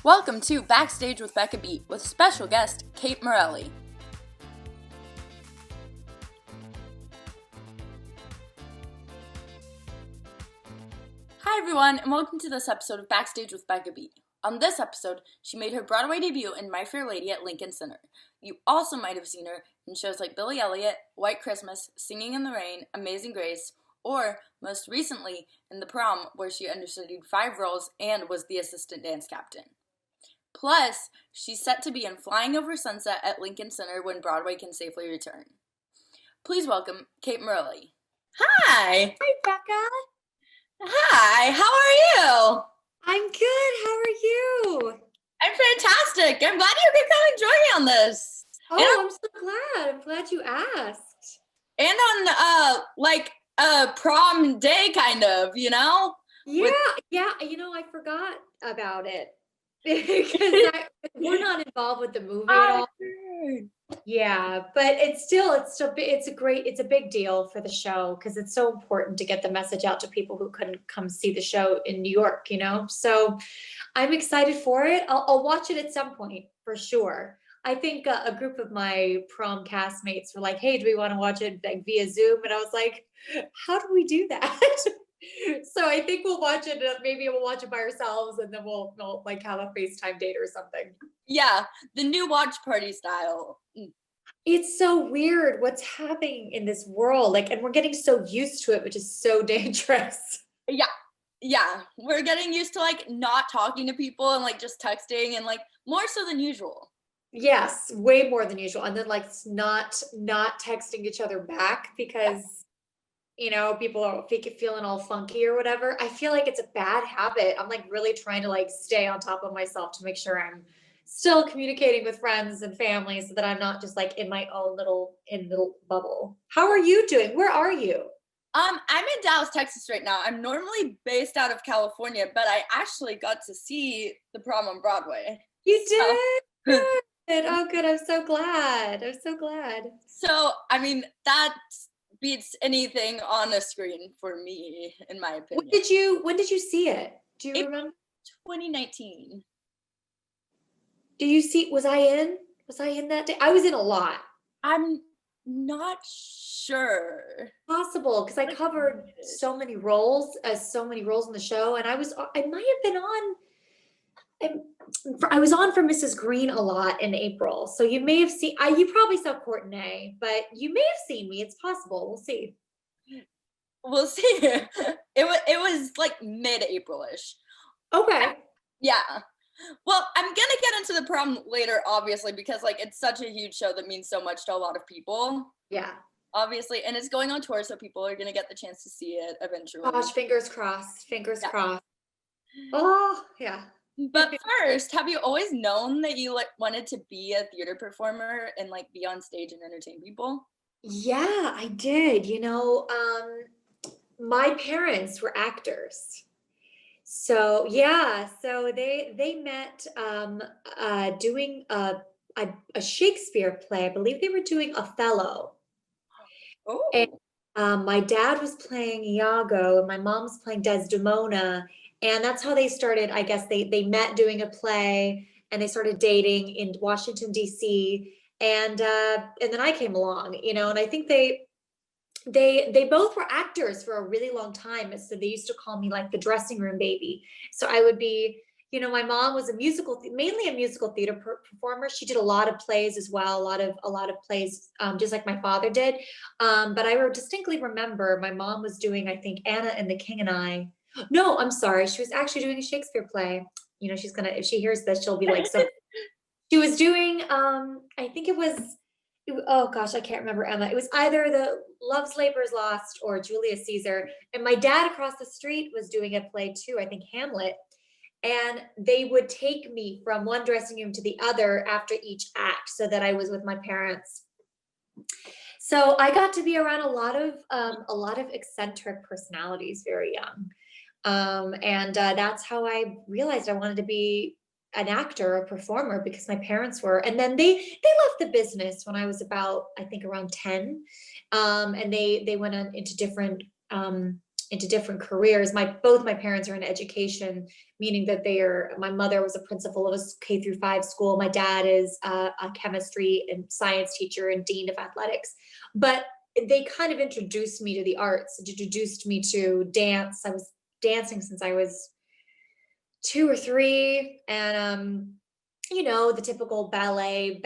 Welcome to Backstage with Becca B with special guest Kate Marilley. Hi everyone, and welcome to this episode of Backstage with Becca B. On this episode, she made her Broadway debut in My Fair Lady at Lincoln Center. You also might have seen her in shows like Billy Elliot, White Christmas, Singing in the Rain, Amazing Grace, or most recently in the Prom, where she understudied 5 roles and was the assistant dance captain. Plus, she's set to be in Flying Over Sunset at Lincoln Center when Broadway can safely return. Please welcome Kate Marilley. Hi! Hi, Becca. Hi, how are you? I'm good. How are you? I'm fantastic. I'm glad you could come and join me on this. Oh, I'm so glad. I'm glad you asked. And on, prom day, kind of, you know? Yeah. I forgot about it because we're not involved with the movie at all. Yeah, but it's a big deal for the show because it's so important to get the message out to people who couldn't come see the show in New York, you know? So I'm excited for it. I'll watch it at some point for sure. I think a group of my prom castmates were like, hey, do we want to watch it like via Zoom? And I was like, how do we do that? So I think we'll watch it. Maybe we'll watch it by ourselves and then we'll like have a FaceTime date or something. Yeah, the new watch party style. It's so weird what's happening in this world. And we're getting so used to it, which is so dangerous. Yeah. We're getting used to not talking to people and just texting and more so than usual. Yes, way more than usual. And then not texting each other back because people are feeling all funky or whatever. I feel like it's a bad habit. I'm really trying to stay on top of myself to make sure I'm still communicating with friends and family so that I'm not just in my own little bubble. How are you doing? Where are you? I'm in Dallas, Texas right now. I'm normally based out of California, but I actually got to see the Prom on Broadway. You did? Good. Oh, good. I'm so glad. So, that beats anything on a screen for me, in my opinion. When did you see it? Do you remember? 2019. Was I in that day? I was in a lot. I'm not sure. Possible, because I covered so many roles in the show, and I might have been on. I was on for Mrs. Green a lot in April, so you may have seen. You probably saw Courtenay, but you may have seen me. It's possible. We'll see. It was mid-April-ish. Okay. Yeah. Well, I'm gonna get into the Prom later, obviously, because it's such a huge show that means so much to a lot of people. Yeah. Obviously, and it's going on tour, so people are gonna get the chance to see it eventually. Gosh, fingers crossed. Crossed. Oh, yeah. But first, have you always known that you wanted to be a theater performer and be on stage and entertain people? Yeah, I did. My parents were actors. So they met doing a Shakespeare play. I believe they were doing Othello. Oh. And my dad was playing Iago and my mom's playing Desdemona. And that's how they started. I guess they met doing a play and they started dating in Washington, D.C. And then I came along, and I think they both were actors for a really long time. So they used to call me the dressing room baby. So I would be, my mom was mainly a musical theater performer. She did a lot of plays as well, a lot of plays, just like my father did. But I distinctly remember my mom was doing, I think, Anna and the King and I. No, I'm sorry. She was actually doing a Shakespeare play. She's gonna, if she hears this, she'll be so. She was doing, I think it was, oh gosh, I can't remember, Emma. It was either the Love's Labor's Lost or Julius Caesar. And my dad across the street was doing a play too, I think Hamlet. And they would take me from one dressing room to the other after each act so that I was with my parents. So I got to be around a lot of eccentric personalities very young. And that's how I realized I wanted to be an actor, a performer, because my parents were. And then they left the business when I was about, I think, around 10. And they went on into different into different careers. Both my parents are in education, meaning that my mother was a principal of a K-5 school. My dad is a chemistry and science teacher and dean of athletics. But they kind of introduced me to the arts, introduced me to dance. I was dancing since I was 2 or 3, and the typical ballet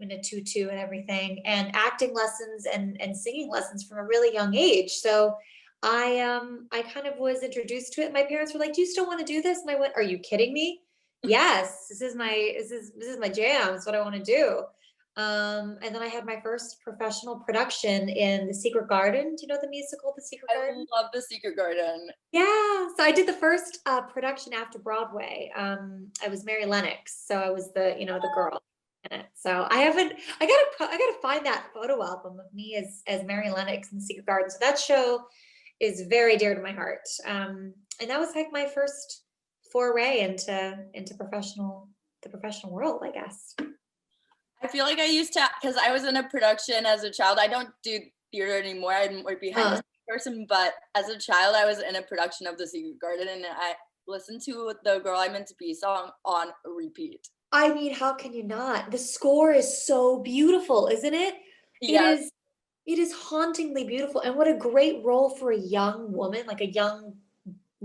in a tutu and everything, and acting lessons and singing lessons from a really young age. So I kind of was introduced to it. My parents were like, "Do you still want to do this?" And I went, "Are you kidding me? Yes, this is my jam. It's what I want to do." And then I had my first professional production in The Secret Garden. Do you know the musical, The Secret Garden? I love The Secret Garden. Yeah, so I did the first production after Broadway. I was Mary Lennox, so I was the girl in it. So I gotta find that photo album of me as Mary Lennox in The Secret Garden. So that show is very dear to my heart. And that was like my first foray into the professional world, I guess. I feel like I used to, because I was in a production as a child. I don't do theater anymore. I'm more behind the scenes person, but as a child, I was in a production of The Secret Garden, and I listened to the Girl I Meant to Be song on repeat. I mean, how can you not? The score is so beautiful, isn't it? Yes. It is hauntingly beautiful. And what a great role for a young woman, like a young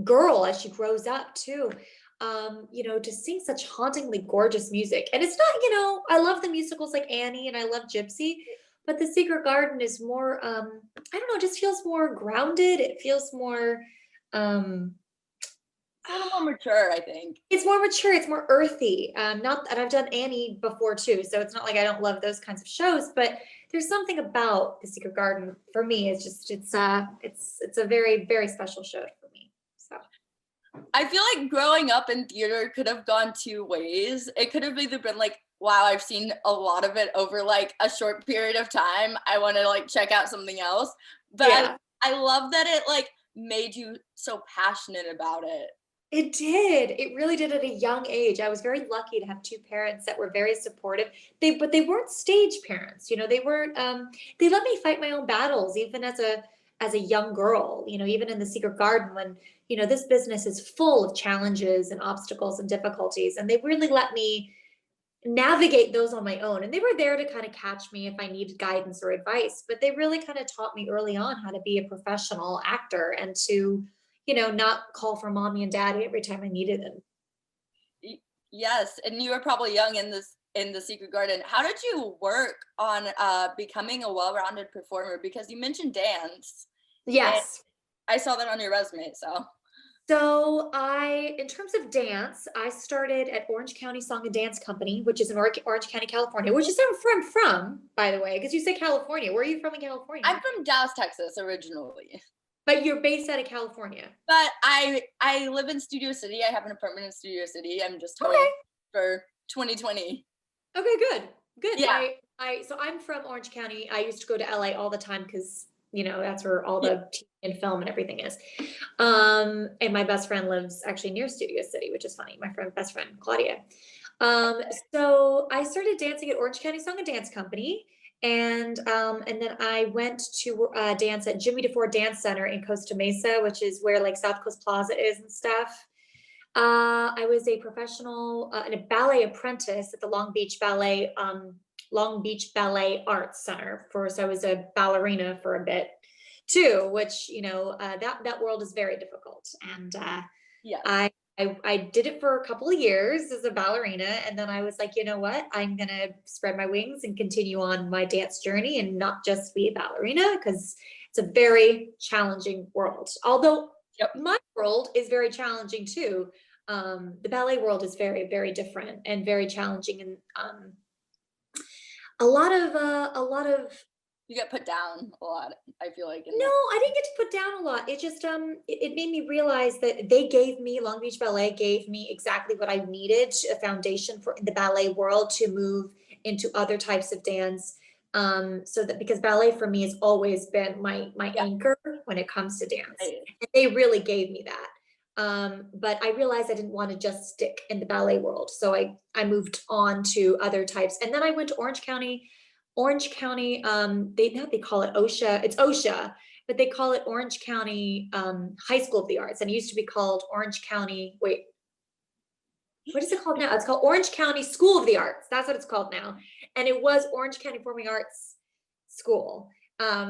girl as she grows up too. To sing such hauntingly gorgeous music. And it's not, I love the musicals like Annie and I love Gypsy, but The Secret Garden is more, I don't know, it just feels more grounded. It feels more, a little more mature, I think. It's more mature. It's more earthy. And I've done Annie before too, so it's not like I don't love those kinds of shows. But there's something about The Secret Garden for me. It's a very, very special show for me. So I feel like growing up in theater could have gone 2 ways. It could have either been like, wow, I've seen a lot of it over like a short period of time. I want to like check out something else. But yeah. I love that it like made you so passionate about it. It did. It really did at a young age. I was very lucky to have 2 parents that were very supportive. But they weren't stage parents. They weren't. They let me fight my own battles, even as a young girl. Even in The Secret Garden, when this business is full of challenges and obstacles and difficulties, and they really let me navigate those on my own. And they were there to kind of catch me if I needed guidance or advice. But they really kind of taught me early on how to be a professional actor and to not call for mommy and daddy every time I needed them. Yes, and you were probably young in The Secret Garden. How did you work on becoming a well-rounded performer? Because you mentioned dance. Yes. I saw that on your resume, so. So in terms of dance, I started at Orange County Song and Dance Company, which is in Orange County, California, which is where I'm from, by the way, because you say California. Where are you from in California? I'm from Dallas, Texas, originally. But you're based out of California. But I live in Studio City. I have an apartment in Studio City. I'm just home for 2020. Okay, good. Yeah. So I'm from Orange County. I used to go to LA all the time because that's where all the TV and film and everything is. And my best friend lives actually near Studio City, which is funny. My best friend Claudia. So I started dancing at Orange County Song and Dance Company. And then I went to dance at Jimmie DeFore Dance Center in Costa Mesa, which is where like South Coast Plaza is and stuff. I was a professional and a ballet apprentice at the Long Beach Ballet Arts Center so I was a ballerina for a bit too, which that world is very difficult. And I did it for a couple of years as a ballerina, and then I was like, you know what? I'm gonna spread my wings and continue on my dance journey and not just be a ballerina, because it's a very challenging world. Although my world is very challenging too. The ballet world is very, very different and very challenging, and a lot of you get put down a lot, I feel like. No, I didn't get to put down a lot. It just it made me realize that Long Beach Ballet gave me exactly what I needed, a foundation for the ballet world to move into other types of dance. So that, because ballet for me has always been my anchor when it comes to dance. Right. And they really gave me that. But I realized I didn't want to just stick in the ballet world. So I moved on to other types. And then I went to Orange County, they call it OCSA. It's OCSA, but they call it Orange County High School of the Arts, and it used to be called Orange County, wait, what is it called now? It's called Orange County School of the Arts. That's what it's called now. And it was Orange County Performing Arts School.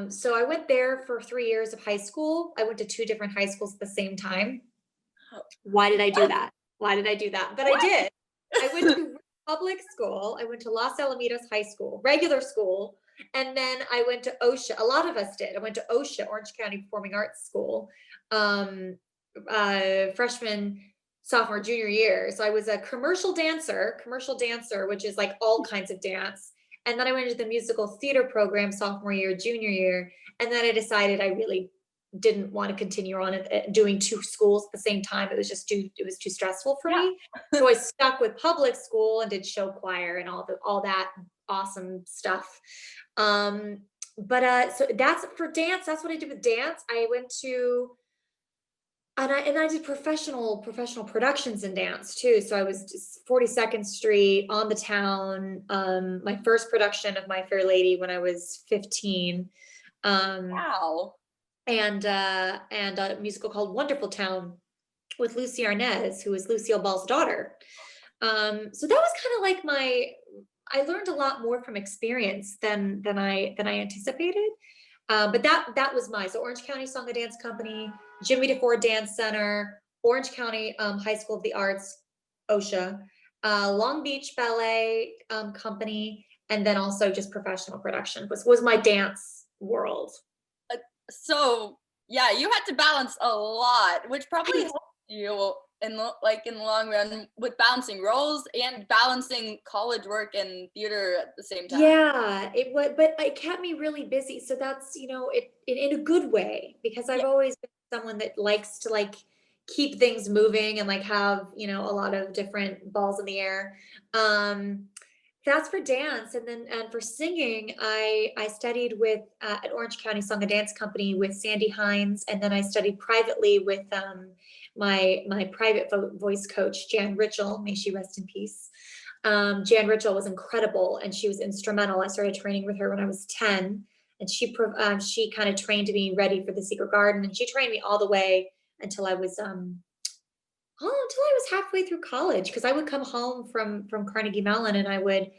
So I went there for 3 years of high school. I went to 2 different high schools at the same time. Why did I do that? Why did I do that? But I did. I went to public school. I went to Los Alamitos High School, regular school. And then I went to OCSA. A lot of us did. I went to OCSA, Orange County Performing Arts School, freshman, sophomore, junior year. So I was a commercial dancer, which is like all kinds of dance. And then I went into the musical theater program sophomore year, junior year. And then I decided I really didn't want to continue on doing 2 schools at the same time. It was too stressful for me. So I stuck with public school and did show choir and all that awesome stuff. So that's for dance. That's what I did with dance. I went to, and I did professional productions in dance too. So I was just 42nd Street, On the Town. My first production of My Fair Lady when I was 15. Wow. And a musical called Wonderful Town with Lucy Arnaz, who is Lucille Ball's daughter. So that was kind of like I learned a lot more from experience than I anticipated. But that was so Orange County Song and Dance Company, Jimmie DeFore Dance Center, Orange County High School of the Arts, OCSA, Long Beach Ballet Company, and then also just professional production was my dance world. So yeah, you had to balance a lot, which probably helped you in the long run with balancing roles and balancing college work and theater at the same time. Yeah, it would, but it kept me really busy. So that's, it in a good way, because I've always been someone that likes to keep things moving and have, a lot of different balls in the air. That's for dance. And for singing, I studied with at Orange County Song and Dance Company with Sandy Hines, and then I studied privately with my private voice coach, Jan Ritchell, may she rest in peace. Jan Ritchell was incredible, and she was instrumental. I started training with her when I was 10, and she kind of trained me ready for The Secret Garden, and she trained me all the way until I was halfway through college, because I would come home from Carnegie Mellon, and I would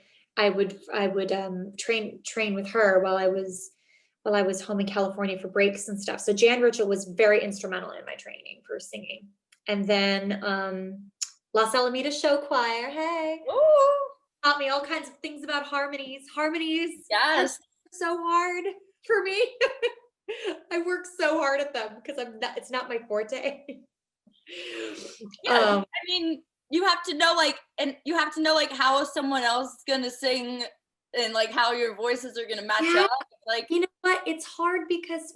train with her while I was home in California for breaks and stuff. So Jan Ritchell was very instrumental in my training for singing. And then Los Alamitos Show Choir, hey, taught me all kinds of things about harmonies. Yes, so hard for me. I work so hard at them because it's not my forte. Yeah, I mean, you have to know how someone else is gonna sing and how your voices are gonna match up. You know what? It's hard because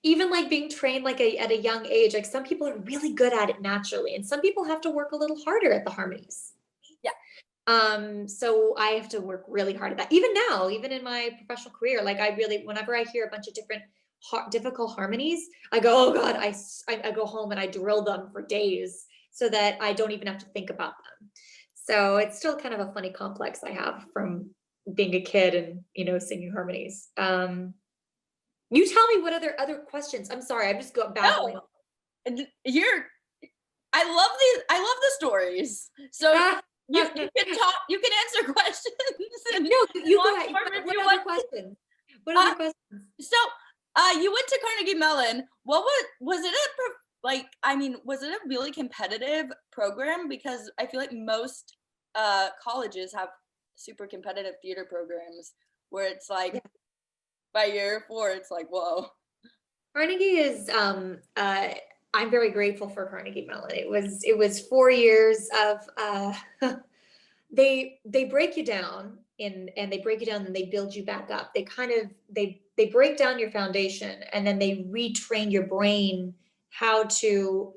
even being trained at a young age, some people are really good at it naturally, and some people have to work a little harder at the harmonies. Yeah. So I have to work really hard at that. Even now, even in my professional career, whenever I hear a bunch of different difficult harmonies, I go, oh God, I go home and I drill them for days so that I don't even have to think about them. So it's still kind of a funny complex I have from being a kid and, singing harmonies. You tell me what other questions. I'm sorry, I'm just going babbling. No, I love the stories. So you can talk, you can answer questions. No, you go ahead. What other questions? What other questions? So you went to Carnegie Mellon. What was it was it a really competitive program? Because I feel like most colleges have super competitive theater programs where it's by year 4, it's whoa. Carnegie is I'm very grateful for Carnegie Mellon. It was 4 years of they break you down and they break you down and they build you back up. They break down your foundation, and then they retrain your brain how to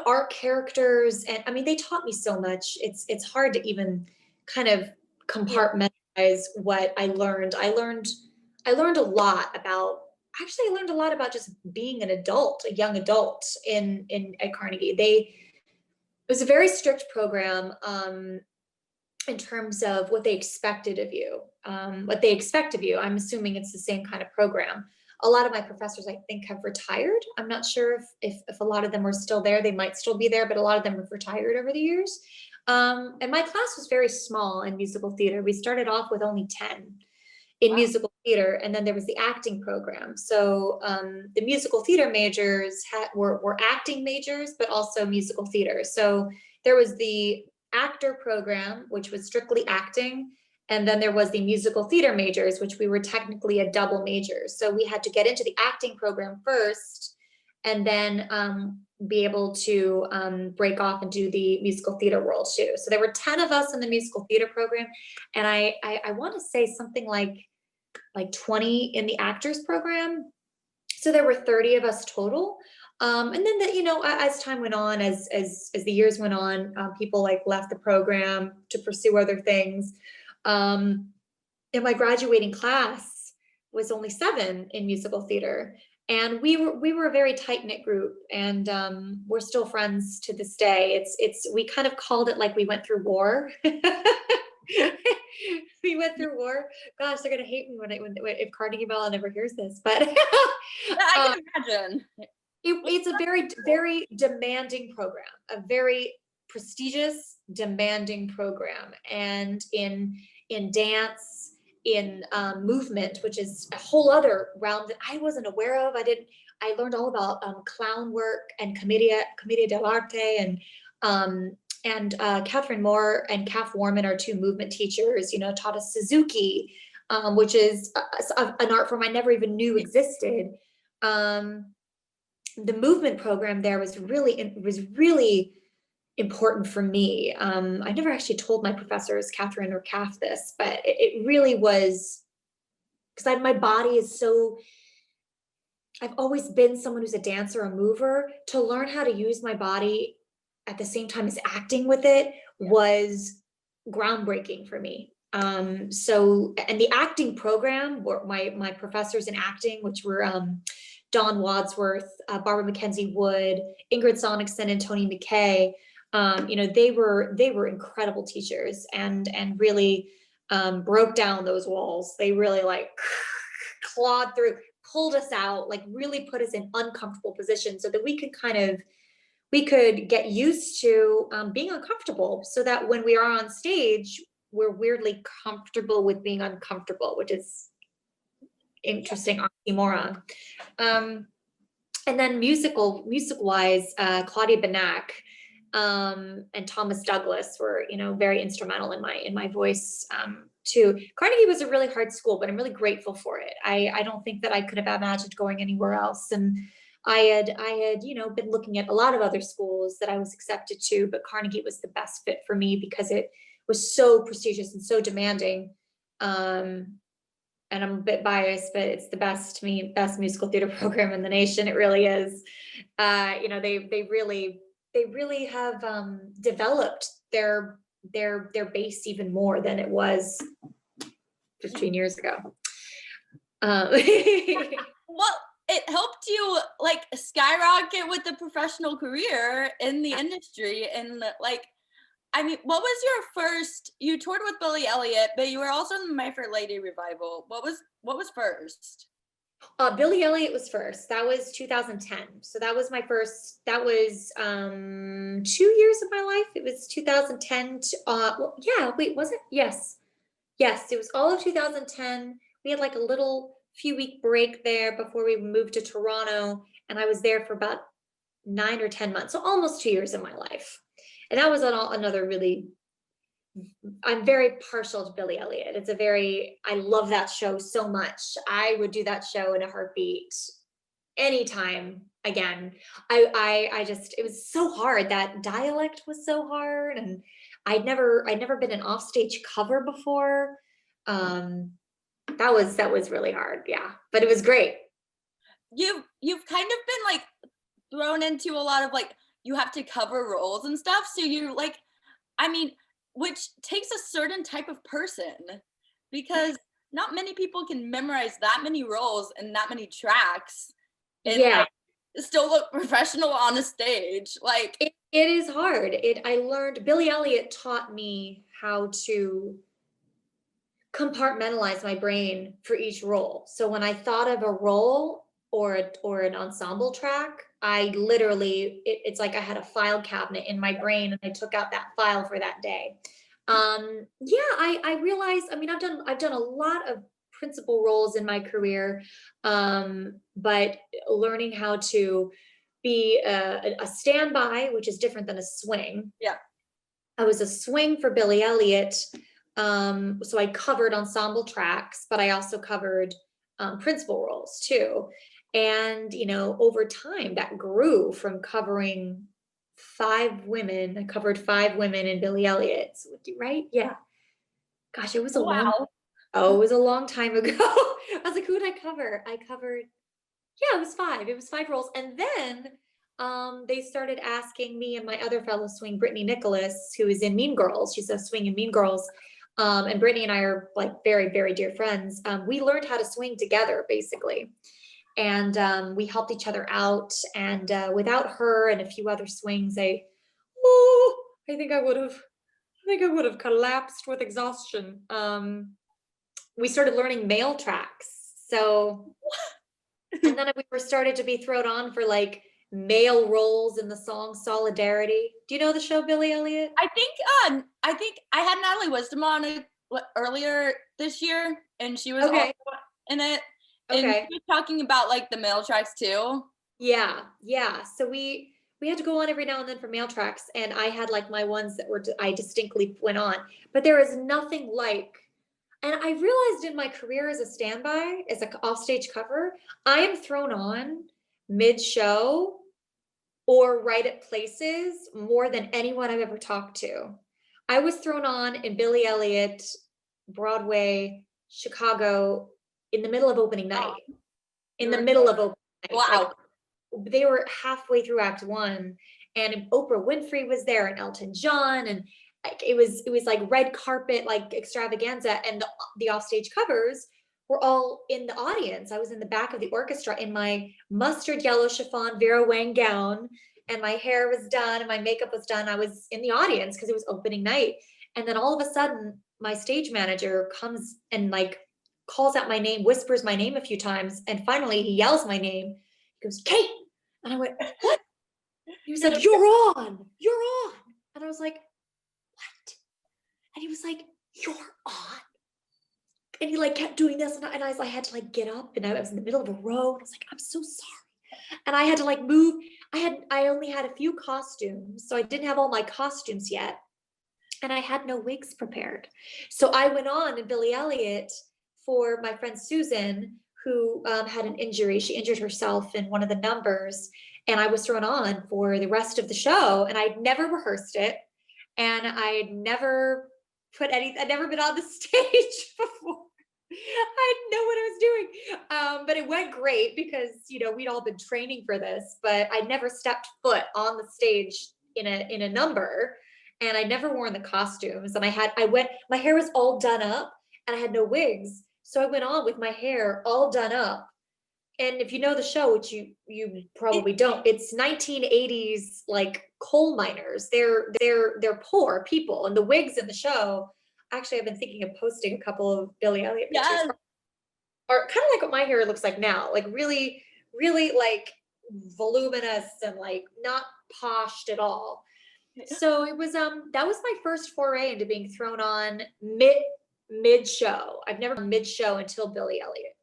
art characters. And I mean, they taught me so much. It's hard to even kind of compartmentalize what I learned. I learned a lot about just being an adult, a young adult at Carnegie. It was a very strict program. in terms of what they expected of you, what they expect of you. I'm assuming it's the same kind of program. A lot of my professors, I think, have retired. I'm not sure if a lot of them are still there. They might still be there, but a lot of them have retired over the years. And my class was very small in musical theater. We started off with only 10 in Wow. musical theater, and then there was the acting program. So the musical theater majors were acting majors, but also musical theater. So there was the actor program, which was strictly acting, and then there was the musical theater majors, which we were technically a double major. So we had to get into the acting program first, and then be able to break off and do the musical theater world too. So there were 10 of us in the musical theater program, and I want to say something like 20 in the actors program. So there were 30 of us total. And then as time went on, as the years went on, people like left the program to pursue other things. And my graduating class was only 7 in musical theater. And we were a very tight-knit group, and we're still friends to this day. We kind of called it like we went through war. We went through war. Gosh, they're gonna hate me if Carnegie Mellon ever hears this. But I can imagine. it's a very, very demanding program, a very prestigious, demanding program, and in dance, in movement, which is a whole other realm that I wasn't aware of. I learned all about clown work and commedia dell'arte, and Catherine Moore and Kath Warman are 2 movement teachers, taught us Suzuki, which is an art form I never even knew existed. The movement program there was really important for me. I never actually told my professors, Catherine or Kath, this, but it really was, because my body is so, I've always been someone who's a dancer, a mover. To learn how to use my body at the same time as acting with it was groundbreaking for me. So, and the acting program, were my professors in acting, which were Dawn Wadsworth, Barbara Mackenzie Wood, Ingrid Sonicson, and Tony McKay. They were incredible teachers, and really broke down those walls. They really clawed through, pulled us out, really put us in uncomfortable positions so that we could get used to being uncomfortable, so that when we are on stage, we're weirdly comfortable with being uncomfortable, which is interesting oxymoron. And then musical wise, Claudia Benak and Thomas Douglas were, very instrumental in my voice too. Carnegie was a really hard school, but I'm really grateful for it. I don't think that I could have imagined going anywhere else. And I had been looking at a lot of other schools that I was accepted to, but Carnegie was the best fit for me because it was so prestigious and so demanding. And I'm a bit biased, but it's the best musical theater program in the nation. It really is. They really have developed their base even more than it was 15 years ago. Well, it helped you skyrocket with the professional career in the industry, and what was your first? You toured with Billy Elliot, but you were also in the My Fair Lady revival. What was first? Billy Elliot was first. That was 2010. So that was my first. That was 2 years of my life. It was 2010. Was it? Yes. It was all of 2010. We had a little few week break there before we moved to Toronto, and I was there for about 9 or 10 months. So almost 2 years of my life. And that was another really, I'm very partial to Billy Elliot. I love that show so much. I would do that show in a heartbeat anytime again. It was so hard. That dialect was so hard. And I'd never been an offstage cover before. That was really hard. Yeah, but it was great. You've kind of been thrown into a lot of you have to cover roles and stuff. So you're which takes a certain type of person, because not many people can memorize that many roles and that many tracks in still look professional on a stage. Like it is hard. I learned, Billy Elliot taught me how to compartmentalize my brain for each role. So when I thought of a role or an ensemble track, I literally, it's like I had a file cabinet in my brain and I took out that file for that day. Yeah, I realized, I mean, I've done a lot of principal roles in my career, but learning how to be a standby, which is different than a swing. yeah. I was a swing for Billy Elliot. So I covered ensemble tracks, but I also covered principal roles too. And, over time that grew from covering 5 women. I covered 5 women in Billy Elliot, right? Yeah. Gosh, it was Wow. it was a long time ago. I was like, who did I cover? I covered, yeah, it was 5. It was 5 roles. And then they started asking me and my other fellow swing, Brittany Nicholas, who is in Mean Girls. She's a swing in Mean Girls. And Brittany and I are like very, very dear friends. We learned how to swing together, basically. And we helped each other out. And without her and a few other swings, I think I would have collapsed with exhaustion. We started learning male tracks. So, and then we were started to be thrown on for like male roles in the song Solidarity. Do you know the show Billy Elliot? I think I had Natalie Wisdom on it earlier this year, and she was also in it. And she was talking about like the male tracks too. Yeah. So we had to go on every now and then for male tracks, and I had like my ones that I distinctly went on. But there is nothing like, and I realized in my career as a standby, as an offstage cover, I am thrown on mid-show or right at places more than anyone I've ever talked to. I was thrown on in Billy Elliot, Broadway, Chicago, in the middle of opening night. In the middle of opening night. Wow. Like, they were halfway through Act 1, and Oprah Winfrey was there, and Elton John, and like it was like red carpet, like extravaganza, and the offstage covers were all in the audience. I was in the back of the orchestra in my mustard yellow chiffon Vera Wang gown, and my hair was done and my makeup was done. I was in the audience because it was opening night. And then all of a sudden, my stage manager comes and like calls out my name, whispers my name a few times, and finally he yells my name. He goes, "Kate!" And I went, "What?" He was like, "You're on. And I was like, "What?" And he was like, "You're on." And he like kept doing this, and I had to like get up, and I was in the middle of a row, and I was like, "I'm so sorry." And I had to like move. I only had a few costumes, so I didn't have all my costumes yet, and I had no wigs prepared. So I went on in Billy Elliot for my friend Susan, who had an injury. She injured herself in one of the numbers, and I was thrown on for the rest of the show, and I'd never rehearsed it, and I'd never been on the stage before. I didn't know what I was doing. But it went great because, we'd all been training for this, but I'd never stepped foot on the stage in a number, and I'd never worn the costumes. And my hair was all done up and I had no wigs. So I went on with my hair all done up. And if you know the show, which you probably don't, it's 1980s, like coal miners. They're poor people, and the wigs in the show. Actually, I've been thinking of posting a couple of Billy Elliot pictures. Are kind of like what my hair looks like now, like really, really like voluminous and like not poshed at all. So it was that was my first foray into being thrown on mid show. I've never done mid show until Billy Elliot.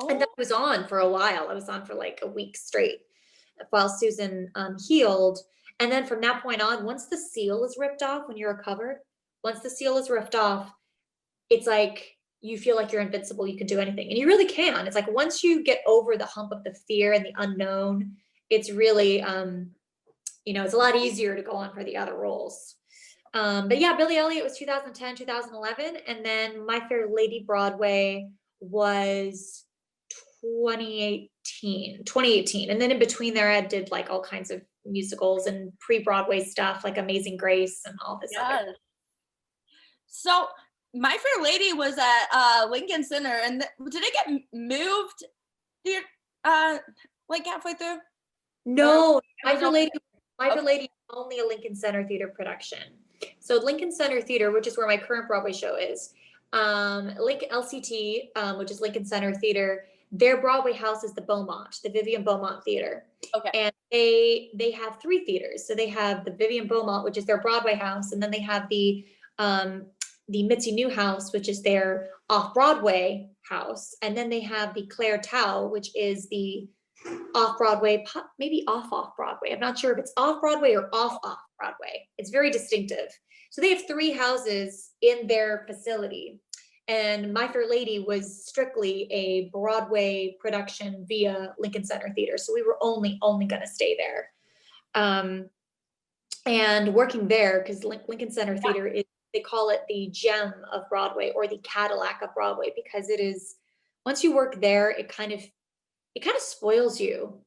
And then I was on for a while. I was on for like a week straight while Susan healed. And then from that point on, once the seal is ripped off, when you're recovered, once the seal is ripped off, it's like you feel like you're invincible. You can do anything. And you really can. It's like once you get over the hump of the fear and the unknown, it's really, it's a lot easier to go on for the other roles. But yeah, Billy Elliot was 2010, 2011. And then My Fair Lady Broadway was 2018. And then in between there, I did like all kinds of musicals and pre-Broadway stuff like Amazing Grace and all this other. So My Fair Lady was at Lincoln Center, and did it get moved like halfway through? Or No, it was My Fair okay. Lady is only a Lincoln Center Theater production. So Lincoln Center Theater, which is where my current Broadway show is, Lincoln LCT, which is Lincoln Center Theater, their Broadway house is the Beaumont, the Vivian Beaumont Theater. Okay. And they have three theaters. So they have the Vivian Beaumont, which is their Broadway house, and then they have the Mitzi Newhouse, which is their off-Broadway house, and then they have the Claire Tao, which is the off-Broadway, maybe off-Broadway. I'm not sure if it's off-Broadway or off-Broadway. It's very distinctive. So they have three houses in their facility. And My Fair Lady was strictly a Broadway production via Lincoln Center Theater. So we were only going to stay there. And working there, because Lincoln Center Theater is, they call it the gem of Broadway or the Cadillac of Broadway, because it is, once you work there, it kind of spoils you.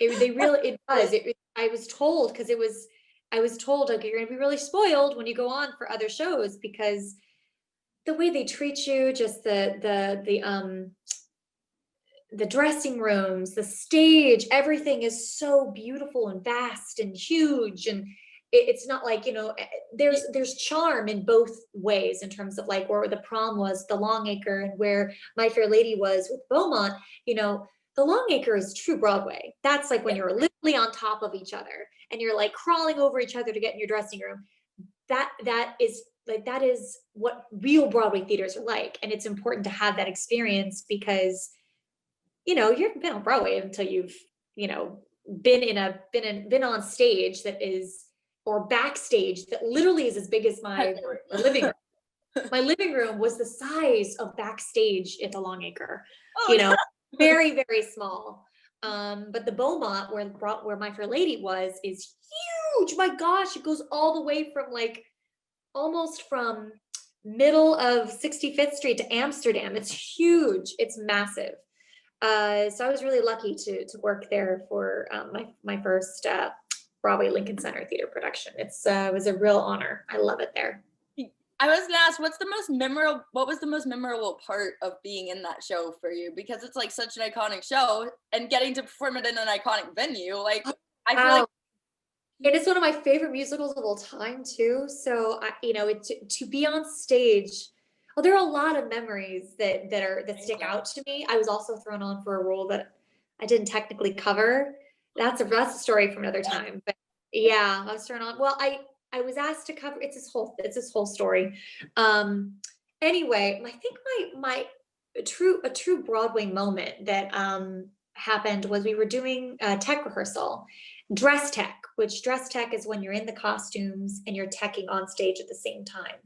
It does. I was told, because I was told, okay, you're gonna be really spoiled when you go on for other shows, because the way they treat you, just the dressing rooms, the stage, everything is so beautiful and vast and huge, and it's not like, there's charm in both ways, in terms of like where the Prom was, the Longacre, and where My Fair Lady was with Beaumont. The Longacre is true Broadway. That's like when you're literally on top of each other and you're like crawling over each other to get in your dressing room. That is what real Broadway theaters are like, and it's important to have that experience, because you haven't been on Broadway until you've been on stage that is, or backstage that literally is as big as my living room. My living room was the size of backstage at the Longacre. Very, very small. But the Beaumont, where My Fair Lady was, is huge. My gosh, it goes all the way from like almost from middle of 65th Street to Amsterdam. It's huge. It's massive. So I was really lucky to work there for my first Broadway Lincoln Center Theater production. It was a real honor. I love it there. I was gonna ask, what was the most memorable part of being in that show for you? Because it's like such an iconic show, and getting to perform it in an iconic venue. Like, I feel like it is one of my favorite musicals of all time too. So to be on stage, well, there are a lot of memories that stick out to me. I was also thrown on for a role that I didn't technically cover. That's a story for another time. But yeah, I was thrown on. Well, I was asked to cover. It's this whole story. Anyway, I think my true Broadway moment that happened was we were doing tech rehearsal, dress tech, which dress tech is when you're in the costumes and you're teching on stage at the same time.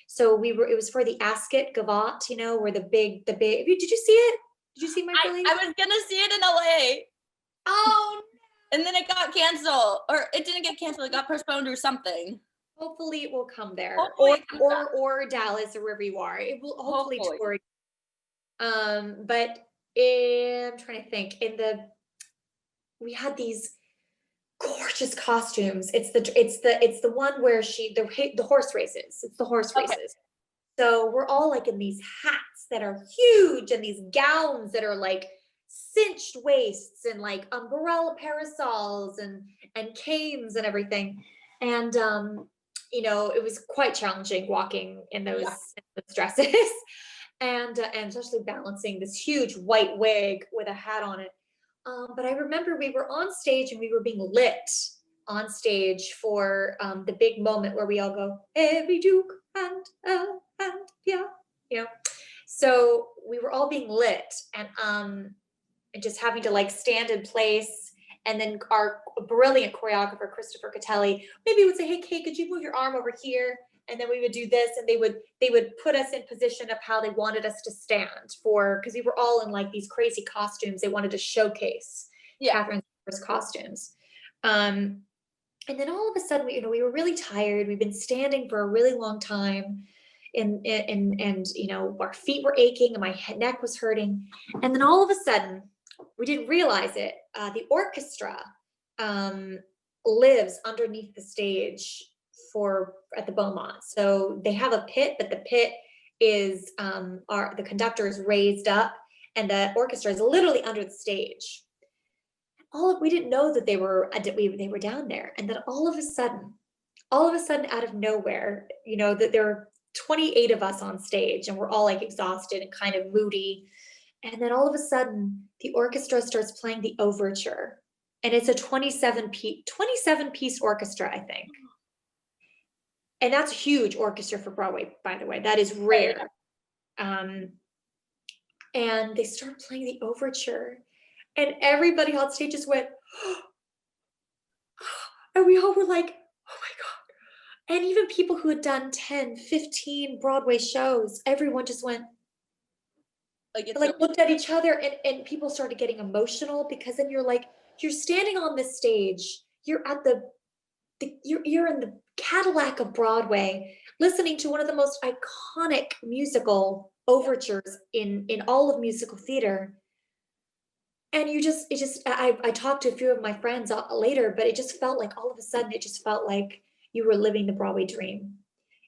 So it was for the Ascot Gavotte, where the big, did you see it? Did you see My Fair Lady? I was gonna see it in LA. Oh, and then it got canceled, or it didn't get canceled, it got postponed or something. Hopefully it will come there, or Dallas, or wherever you are. It will hopefully tour. But I'm trying to think. We had these gorgeous costumes. It's the one where the horse races. It's the horse races. So we're all like in these hats that are huge, and these gowns that are like cinched waists, and like umbrella parasols and canes and everything. And it was quite challenging walking in those dresses, and especially balancing this huge white wig with a hat on it. But I remember we were on stage and we were being lit on stage for the big moment where we all go, every duke and yeah. So we were all being lit, and just having to like stand in place. And then our brilliant choreographer, Christopher Catelli, maybe would say, hey, Kate, could you move your arm over here? And then we would do this, and they would put us in position of how they wanted us to stand because we were all in like these crazy costumes. They wanted to showcase Catherine's costumes. And then all of a sudden, we were really tired. We've been standing for a really long time, and our feet were aching and my neck was hurting. And then all of a sudden, we didn't realize it. The orchestra lives underneath the stage at the Beaumont. So they have a pit, but the pit is the conductor is raised up, and the orchestra is literally under the stage. we didn't know that they were down there. And then all of a sudden out of nowhere, that there were 28 of us on stage and we're all like exhausted and kind of moody. And then all of a sudden the orchestra starts playing the overture. And it's a 27 piece orchestra, I think. And that's a huge orchestra for Broadway, by the way. That is rare. And they start playing the overture. And everybody on stage just went, and we all were like, oh my God. And even people who had done 10, 15 Broadway shows, everyone just went, looked at each other, and people started getting emotional, because then you're standing on this stage, you're at you're in the Cadillac of Broadway, listening to one of the most iconic musical overtures in all of musical theater. And I talked to a few of my friends later, but it just felt like all of a sudden, it just felt like you were living the Broadway dream.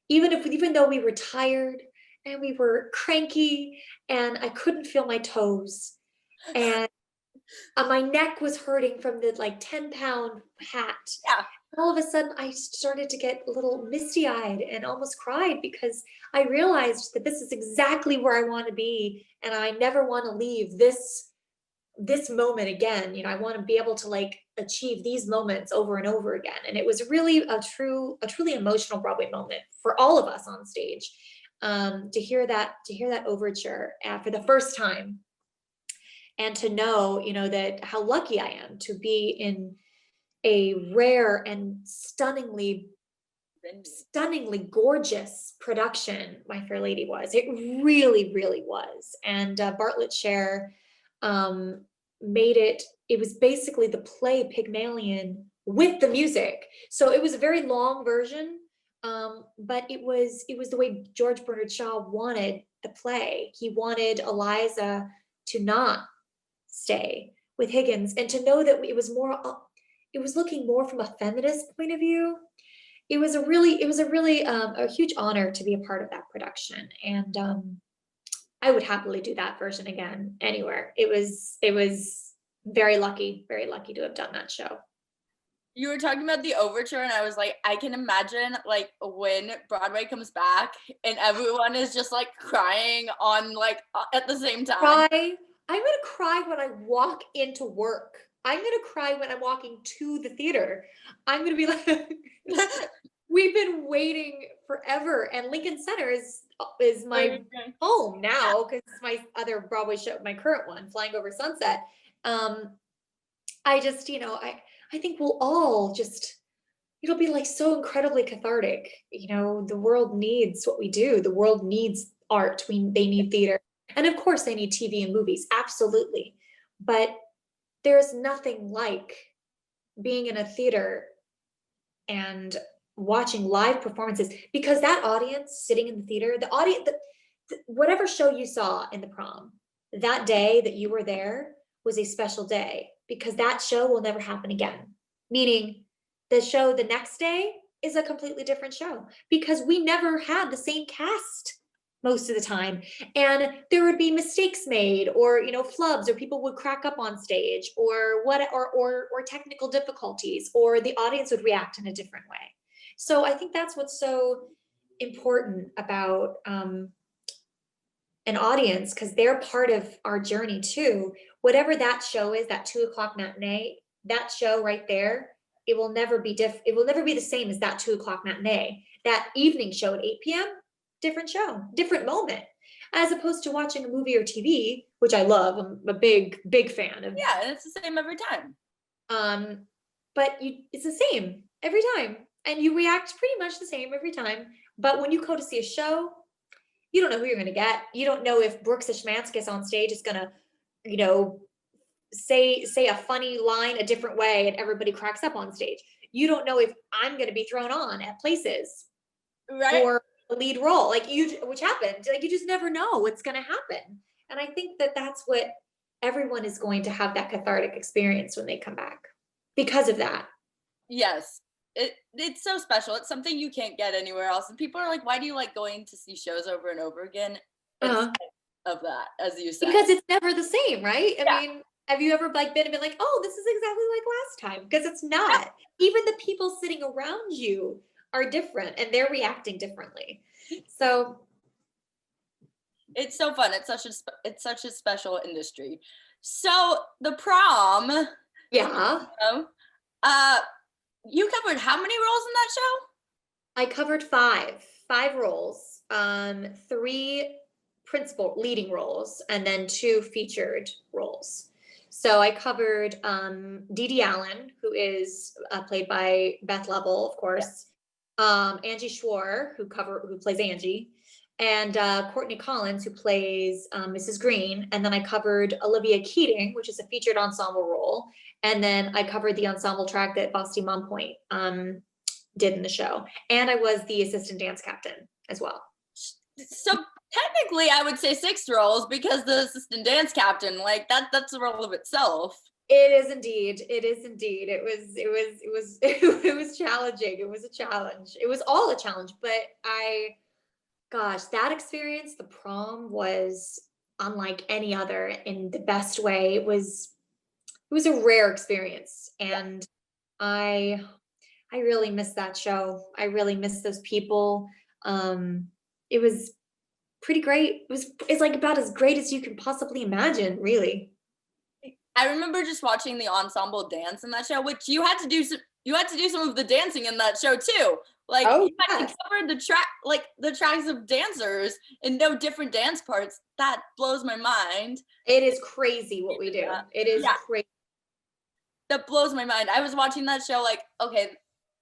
Even though we were tired and we were cranky and I couldn't feel my toes and my neck was hurting from the 10-pound hat. Yeah. All of a sudden I started to get a little misty-eyed and almost cried, because I realized that this is exactly where I want to be. And I never want to leave this moment again. I want to be able to achieve these moments over and over again. And it was really a truly emotional Broadway moment for all of us on stage, to hear that overture for the first time, and to know, that how lucky I am to be in a rare and stunningly gorgeous production My Fair Lady was. It really, really was. And Bartlett Sher made it was basically the play Pygmalion with the music. So it was a very long version, but it was the way George Bernard Shaw wanted the play. He wanted Eliza to not stay with Higgins, and to know that it was looking more from a feminist point of view. It was a really a huge honor to be a part of that production. And I would happily do that version again anywhere. It was very lucky to have done that show. You were talking about the overture, and I was like, I can imagine when Broadway comes back and everyone is just crying on at the same time. I'm gonna cry when I walk into work. I'm gonna cry when I'm walking to the theater. I'm gonna be like, we've been waiting forever, and Lincoln Center is my home now, because it's my other Broadway show, my current one, Flying Over Sunset. I just, I think we'll all it'll be so incredibly cathartic. The world needs what we do. The world needs art. They need theater. And of course they need TV and movies, absolutely. But there's nothing like being in a theater and watching live performances, because that audience sitting in the theater, the audience, whatever show you saw in the Prom, that day that you were there was a special day, because that show will never happen again. Meaning the show the next day is a completely different show, because we never had the same cast most of the time, and there would be mistakes made, or flubs, or people would crack up on stage, or technical difficulties, or the audience would react in a different way. So I think that's what's so important about an audience, because they're part of our journey too. Whatever that show is, that 2:00 matinee, that show right there, it will never be the same as that 2:00 matinee. That evening show at 8 p.m., different show, different moment, as opposed to watching a movie or TV, which I love. I'm a big fan of. Yeah, and it's the same every time. But it's the same every time, and you react pretty much the same every time. But when you go to see a show, you don't know who you're going to get. You don't know if Brooks Ashmanskas on stage is going to, say a funny line a different way and everybody cracks up on stage. You don't know if I'm going to be thrown on at places, right, for the lead role, which happened. You just never know what's going to happen. And I think that that's what everyone is going to have, that cathartic experience when they come back because of that. Yes. It's so special. It's something you can't get anywhere else. And people are like, why do you like going to see shows over and over again? It's of that, as you said. Because it's never the same, right? I mean, Have you ever like been and been like, oh, this is exactly like last time? Because it's not. Even the people sitting around you are different and they're reacting differently. So It's so fun. It's such a special industry. So the prom, yeah, uh, you covered how many roles in that show? I covered five roles, three principal leading roles, and then two featured roles. So I covered Dee Dee Allen, who is played by Beth Level, of course, Angie Schwar, who plays Angie, and Courtney Collins, who plays Mrs. Green. And then I covered Olivia Keating, which is a featured ensemble role. And then I covered the ensemble track that Basti Monpoint did in the show. And I was the assistant dance captain as well. So technically I would say 6 roles because the assistant dance captain, like that's a role of itself. It is indeed. It is indeed. It was challenging. It was a challenge. It was all a challenge, but gosh, that experience, the prom was unlike any other in the best way. It was a rare experience. And I really miss that show. I really miss those people. It was pretty great. It's like about as great as you can possibly imagine, really. I remember just watching the ensemble dance in that show, which you had to do some of the dancing in that show too. Like Oh, you had yes. to cover the tracks of dancers and know different dance parts. That blows my mind. It is crazy what we do. Yeah. It is Yeah. crazy. That blows my mind. I was watching that show like, okay,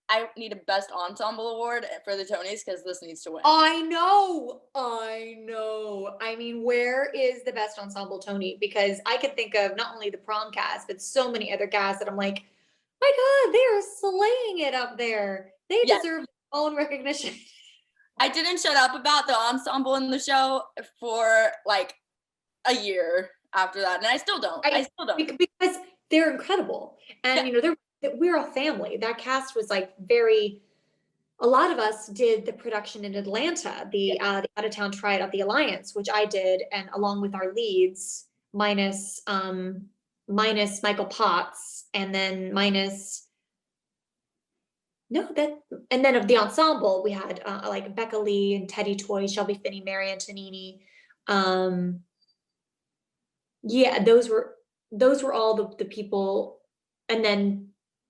I need a best ensemble award for the Tonys because this needs to win. I know. I know. I mean, where is the best ensemble Tony? Because I can think of not only the prom cast, but so many other casts that I'm like, my God, they are slaying it up there. They Yes. deserve their own recognition. I didn't shut up about the ensemble in the show for like a year after that, and I still don't. Because they're incredible, and Yeah. we're a family. That cast was like a lot of us did the production in Atlanta, the out of town tryout of the Alliance, which I did, and along with our leads, minus Michael Potts, and then minus no that, and then of the ensemble we had like Becca Lee and Teddy Toy, Shelby Finney, Mary Antonini. Yeah, those were all the people, and then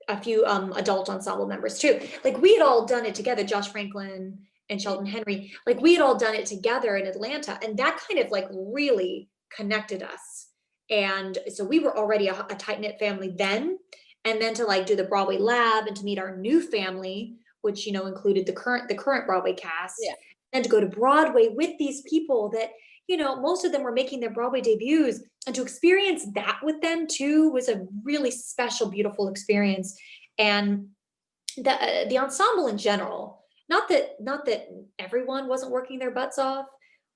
a few adult ensemble members too. Like we had all done it together, Josh Franklin and Sheldon Henry. Like we had all done it together in Atlanta, and that kind of like really connected us. And so we were already a tight-knit family then. And then to like do the Broadway lab and to meet our new family, which included the current Broadway cast, Yeah. and to go to Broadway with these people that most of them were making their Broadway debuts, and to experience that with them too was a really special, beautiful experience. And the ensemble in general, not that everyone wasn't working their butts off,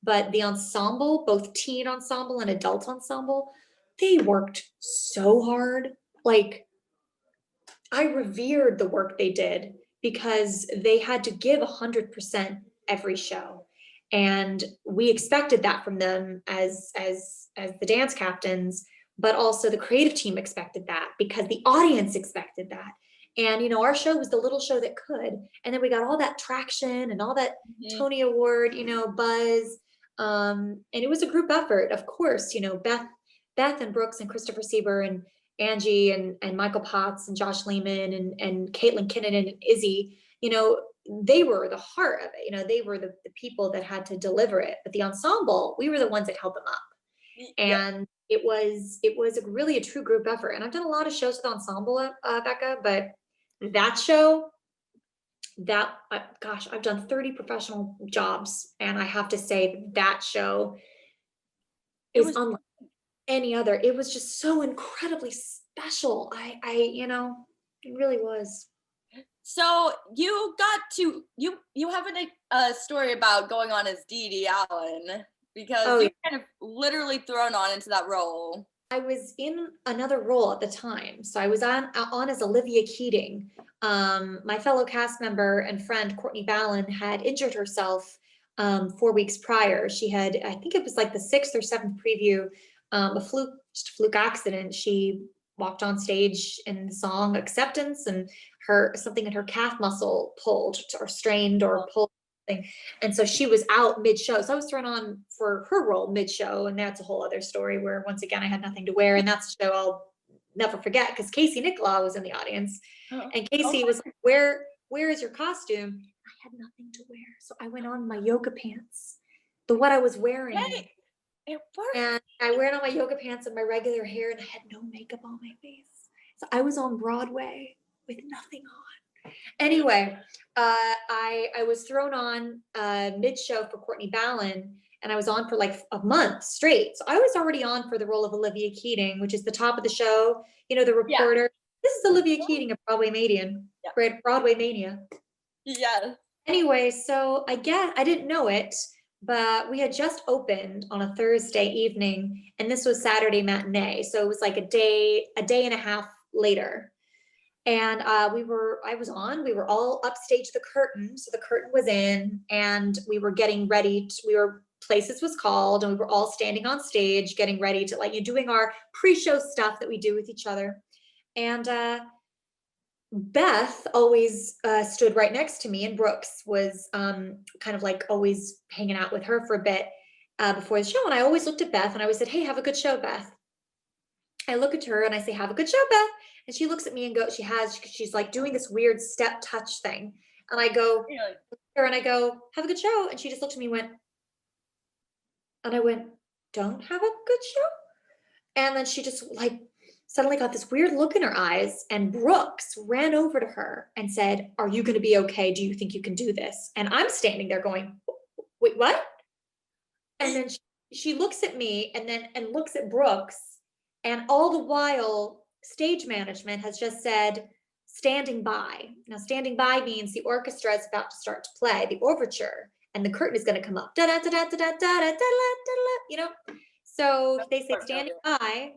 but the ensemble, both teen ensemble and adult ensemble, they worked so hard. Like I revered the work they did because they had to give 100% every show. And we expected that from them as the dance captains, but also the creative team expected that because the audience expected that. And our show was the little show that could. And then we got all that traction and all that Tony Award, buzz. And it was a group effort, of course. Beth and Brooks and Christopher Sieber and Angie and Michael Potts and Josh Lehman and Caitlin Kinnunen and Izzy, they were the heart of it. They were the people that had to deliver it. But the ensemble, we were the ones that held them up. And it was really a true group effort. And I've done a lot of shows with ensemble, Becca, but that show, gosh, I've done 30 professional jobs. And I have to say that show is unlike any other. It was just so incredibly special. It really was. So you got to you have a story about going on as Dee Dee Allen because you kind of literally thrown on into that role. I was in another role at the time, so I was on as Olivia Keating. My fellow cast member and friend Courtney Ballin had injured herself 4 weeks prior. She had, I think it was like the 6th or 7th preview, a just a fluke accident. She walked on stage in the song Acceptance, and something in her calf muscle pulled or strained or pulled something. And so she was out mid-show. So I was thrown on for her role mid-show, and that's a whole other story where once again I had nothing to wear. And that's a show I'll never forget because Casey Nicola was in the audience. And Casey was like, where is your costume? I had nothing to wear. So I went on my yoga pants, what I was wearing. Hey, it worked. And I wear it on my yoga pants and my regular hair, and I had no makeup on my face. So I was on Broadway with nothing on. Anyway, I was thrown on mid-show for Courtney Ballin, and I was on for like a month straight. So I was already on for the role of Olivia Keating, which is the top of the show. You know, the reporter. Yeah. This is Olivia Keating of Broadway Mania. Yeah. Broadway Mania. Yeah. Anyway, so I didn't know it, but we had just opened on a Thursday evening, and this was Saturday matinee. So it was like a day and a half later. And we were all upstage the curtain. So the curtain was in, and we were getting ready. Places was called, and we were all standing on stage, getting ready to doing our pre-show stuff that we do with each other. And Beth always stood right next to me, and Brooks was kind of like always hanging out with her for a bit before the show. And I always looked at Beth, and I always said, "Hey, have a good show, Beth." I look at her and I say, "Have a good show, Beth." And she looks at me and she's like doing this weird step touch thing. And I go, and I go, "Have a good show." And she just looked at me and went, and I went, "Don't have a good show?" And then she just suddenly got this weird look in her eyes, and Brooks ran over to her and said, "Are you going to be okay? Do you think you can do this?" And I'm standing there going, "Wait, what?" And then she looks at me and looks at Brooks, and all the while stage management has just said, "Standing by." Now, standing by means the orchestra is about to start to play the overture, and the curtain is going to come up. Da da da da da da da da da. You know, so they say standing by,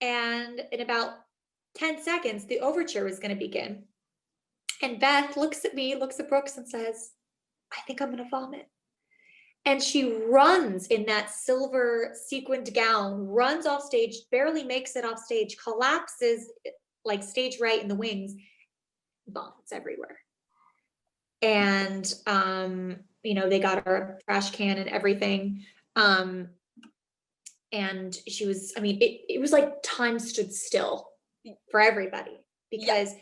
and in about 10 seconds, the overture is going to begin. And Beth looks at me, looks at Brooks, and says, "I think I'm going to vomit." And she runs in that silver sequined gown, runs off stage, barely makes it off stage, collapses like stage right in the wings, vomits everywhere. And, they got her a trash can and everything. And she was, it was like time stood still for everybody, because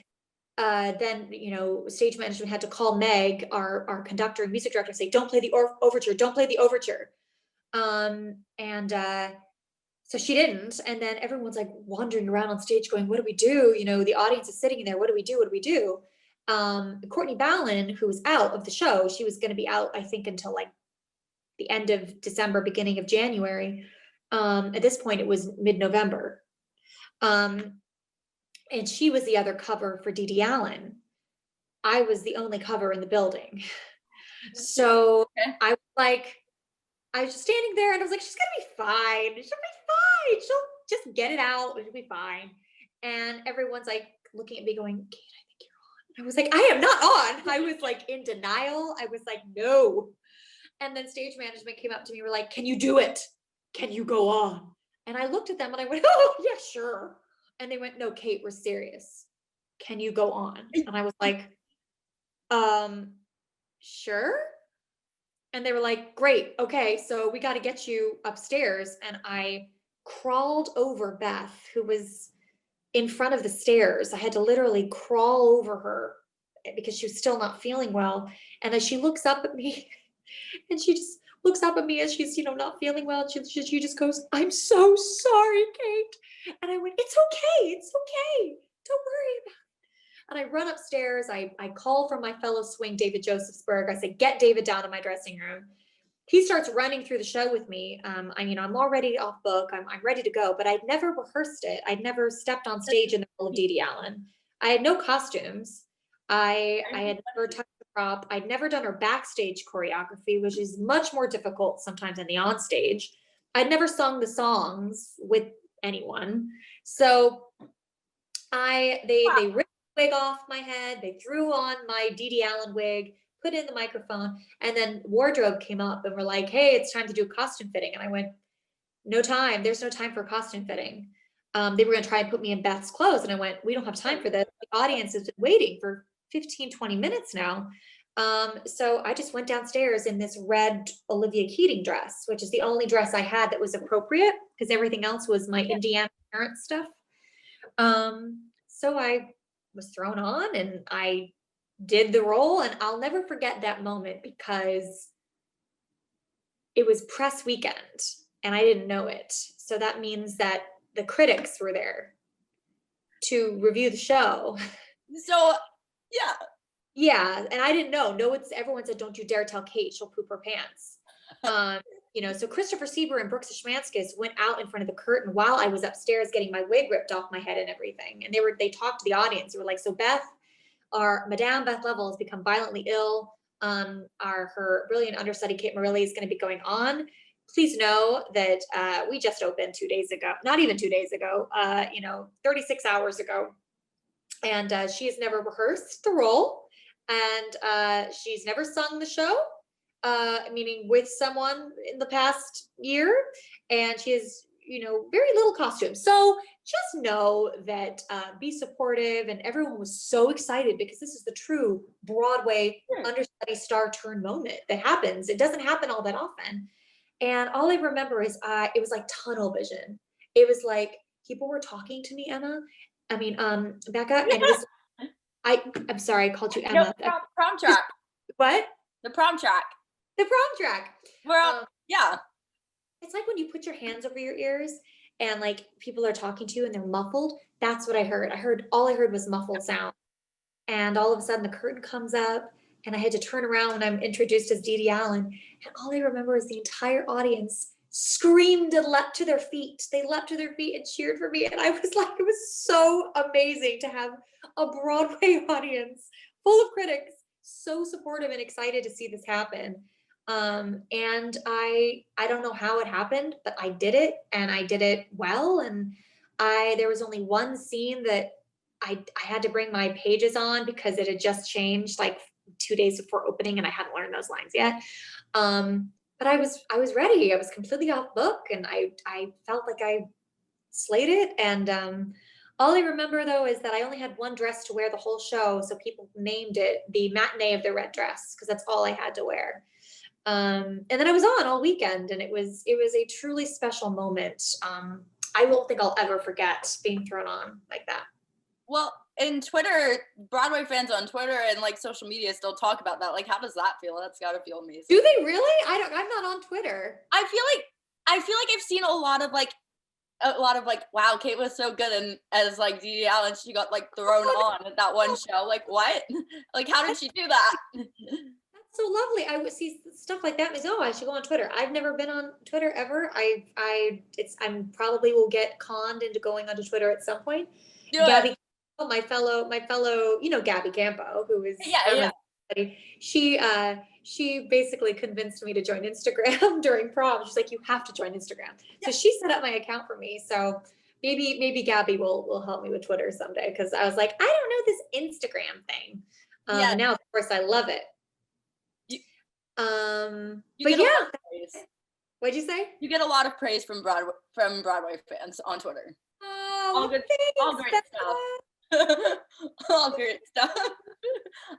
then, stage management had to call Meg, our conductor and music director, and say, "Don't play the overture, don't play the overture." So she didn't. And then everyone's like wandering around on stage going, "What do we do?" The audience is sitting in there. What do we do? What do we do? Courtney Ballin, who was out of the show, she was going to be out, I think, until like the end of December, beginning of January. At this point, it was mid-November. And she was the other cover for Dee Dee Allen. I was the only cover in the building. So I was just standing there, and I was like, "She's gonna be fine. She'll be fine. She'll just get it out. She'll be fine." And everyone's like looking at me going, "Kate, I think you're on." I was like, "I am not on." I was like in denial. I was like, "No." And then stage management came up to me, were like, "Can you do it? Can you go on?" And I looked at them and I went, "Oh, yeah, sure." And they went, "No, Kate, we're serious. Can you go on?" And I was like, "Sure." And they were like, "Great. Okay, so we got to get you upstairs." And I crawled over Beth, who was in front of the stairs. I had to literally crawl over her because she was still not feeling well. And as she looks up at me, and she just looks up at me as she's, not feeling well. She just goes, "I'm so sorry, Kate." And I went, "It's okay. It's okay. Don't worry about it." And I run upstairs. I call from my fellow swing, David Josephsberg. I say, "Get David down to my dressing room." He starts running through the show with me. I'm already off book. I'm ready to go, but I'd never rehearsed it. I'd never stepped on stage in the role of Dee Dee Allen. I had no costumes. I had never touched the prop. I'd never done her backstage choreography, which is much more difficult sometimes than the onstage. I'd never sung the songs with anyone. So they ripped the wig off my head. They threw on my Dee Dee Allen wig, put in the microphone, and then wardrobe came up and were like, "Hey, it's time to do a costume fitting." And I went, no time. There's no time for costume fitting. They were going to try and put me in Beth's clothes. And I went, we don't have time for this. The audience has been waiting for 15, 20 minutes now. So I just went downstairs in this red Olivia Keating dress, which is the only dress I had that was appropriate because everything else was my Indiana parent stuff. So I was thrown on and I did the role, and I'll never forget that moment because it was press weekend and I didn't know it. So that means that the critics were there to review the show. So, yeah. Yeah, and I didn't know. No, everyone said, don't you dare tell Kate, she'll poop her pants. So Christopher Sieber and Brooks Schmanskis went out in front of the curtain while I was upstairs getting my wig ripped off my head and everything. And they talked to the audience. They were like, so Madame Beth Level has become violently ill. Her brilliant understudy, Kate Marilley, is going to be going on. Please know that we just opened 2 days ago, not even 2 days ago, 36 hours ago. And she has never rehearsed the role. And she's never sung the show, meaning with someone in the past year. And she has, very little costume. So just know that be supportive. And everyone was so excited because this is the true Broadway understudy star turn moment that happens. It doesn't happen all that often. And all I remember is it was like tunnel vision. It was like people were talking to me, Becca, and it was, I'm sorry, I called you Emma. No, prom track. What? The prom track. The prom track. Well, yeah. It's like when you put your hands over your ears and like people are talking to you and they're muffled. That's what I heard. All I heard was muffled sound. And all of a sudden the curtain comes up and I had to turn around when I'm introduced as Dee Dee Allen. And all I remember is the entire audience screamed and leapt to their feet. They leapt to their feet and cheered for me. And I was like, it was so amazing to have a Broadway audience full of critics, so supportive and excited to see this happen. And I don't know how it happened, but I did it and I did it well. And there was only one scene that I had to bring my pages on because it had just changed like 2 days before opening and I hadn't learned those lines yet. But I was ready. I was completely off book and I felt like I slayed it. And all I remember though is that I only had one dress to wear the whole show. So people named it the matinee of the red dress because that's all I had to wear. And then I was on all weekend and it was a truly special moment. I won't think I'll ever forget being thrown on like that. Well, in Twitter, Broadway fans on Twitter and like social media still talk about that. Like, how does that feel? That's gotta feel amazing. Do they really? I'm not on Twitter. I feel like I've seen a lot of like, wow, Kate was so good, and as like Dee Dee Allen, she got like thrown on at that one show. Like, what? Like, how did she do that? That's so lovely. I would see stuff like that and say, oh, I should go on Twitter. I've never been on Twitter ever. I'm probably will get conned into going onto Twitter at some point. Gabby, my fellow, Gabby Campo, who is she basically convinced me to join Instagram during prom. She's like, you have to join Instagram. So she set up my account for me. So maybe Gabby will help me with Twitter someday. Cause I was like, I don't know this Instagram thing. Now of course I love it. But yeah. What'd you say? You get a lot of praise from Broadway fans on Twitter. Oh, all great stuff. All great stuff.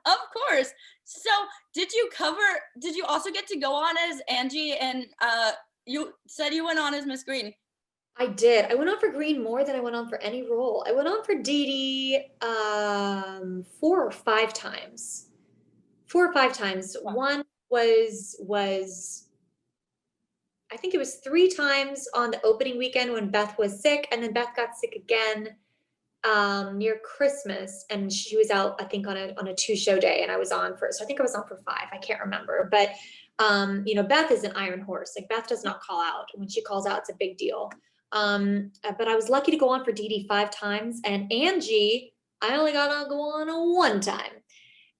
Of course. So did you also get to go on as Angie, and you said you went on as Miss Green? I did. I went on for Green more than I went on for any role. I went on for Dee Dee 4 or 5 times. 4 or 5 times. Wow. One was I think it was 3 times on the opening weekend when Beth was sick, and then Beth got sick again near Christmas, and she was out, I think, on a 2-show day, and I was on for, so I think I was on for 5. I can't remember, but Beth is an iron horse. Like, Beth does not call out. When she calls out, it's a big deal. But I was lucky to go on for Dee Dee 5 times, and Angie, I only got to go on 1 time.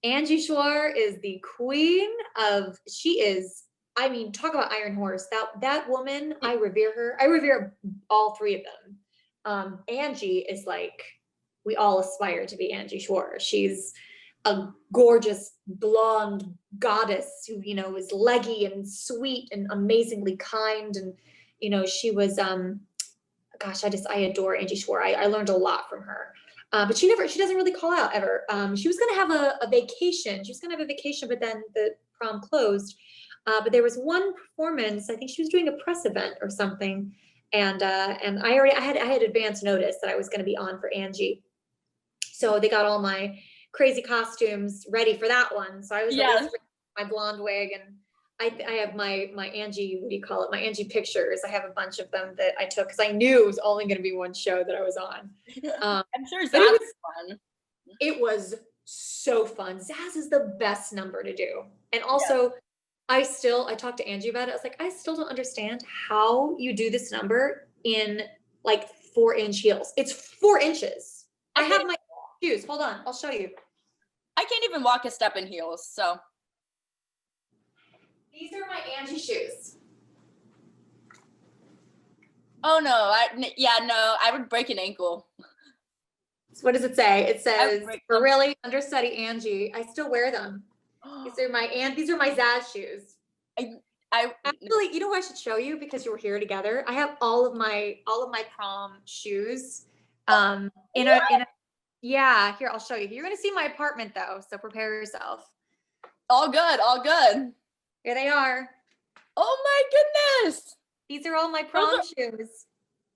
Angie Schwar is the queen of, she is, I mean, talk about iron horse. That woman, I revere her. I revere all 3 of them. Angie is like, we all aspire to be Angie Schwar. She's a gorgeous blonde goddess who, is leggy and sweet and amazingly kind. And, she was, gosh, I adore Angie Schwartz. I learned a lot from her. But she doesn't really call out ever. She was going to have a vacation. She was going to have a vacation, but then the prom closed. But there was one performance, I think she was doing a press event or something. And I had advance notice that I was going to be on for Angie. So they got all my crazy costumes ready for that one. So I was Yes. always my blonde wig, and I have my Angie, what do you call it? My Angie pictures. I have a bunch of them that I took because I knew it was only going to be one show that I was on. I'm sure but it that's was fun. It was so fun. Zaz is the best number to do. And also, I talked to Angie about it. I was like, I still don't understand how you do this number in like 4-inch heels. It's 4 inches. I have my shoes. Hold on. I'll show you. I can't even walk a step in heels, so. These are my Angie shoes. Oh no, I would break an ankle. So what does it say? It says, Marilley, Understudy, Angie. I still wear them. These are my Zaz shoes. I actually, you know what I should show you because you were here together. I have all of my prom shoes. Yeah, here, I'll show you. You're gonna see my apartment though, so prepare yourself. All good. Here they are. Oh my goodness. These are all my prom shoes.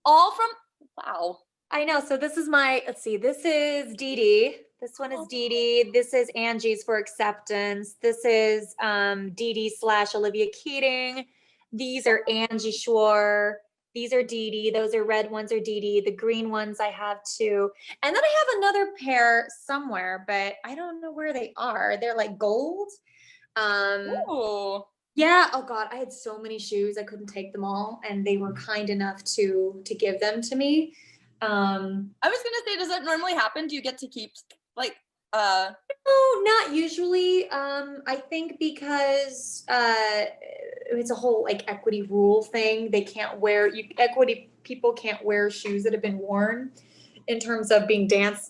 All from, wow. I know. So this is let's see, this is Dee Dee. This one is Dee Dee. This is Angie's for acceptance. This is Dee Dee / Olivia Keating. These are Angie Schwartz. These are Dee Dee. Those are red ones are Dee Dee. The green ones I have too. And then I have another pair somewhere, but I don't know where they are. They're like gold. Ooh. Yeah. Oh God, I had so many shoes. I couldn't take them all, and they were kind enough to give them to me. I was gonna say, does that normally happen? Do you get to keep like? No, not usually. I think because it's a whole like equity rule thing. They can't wear equity people can't wear shoes that have been worn in terms of being dance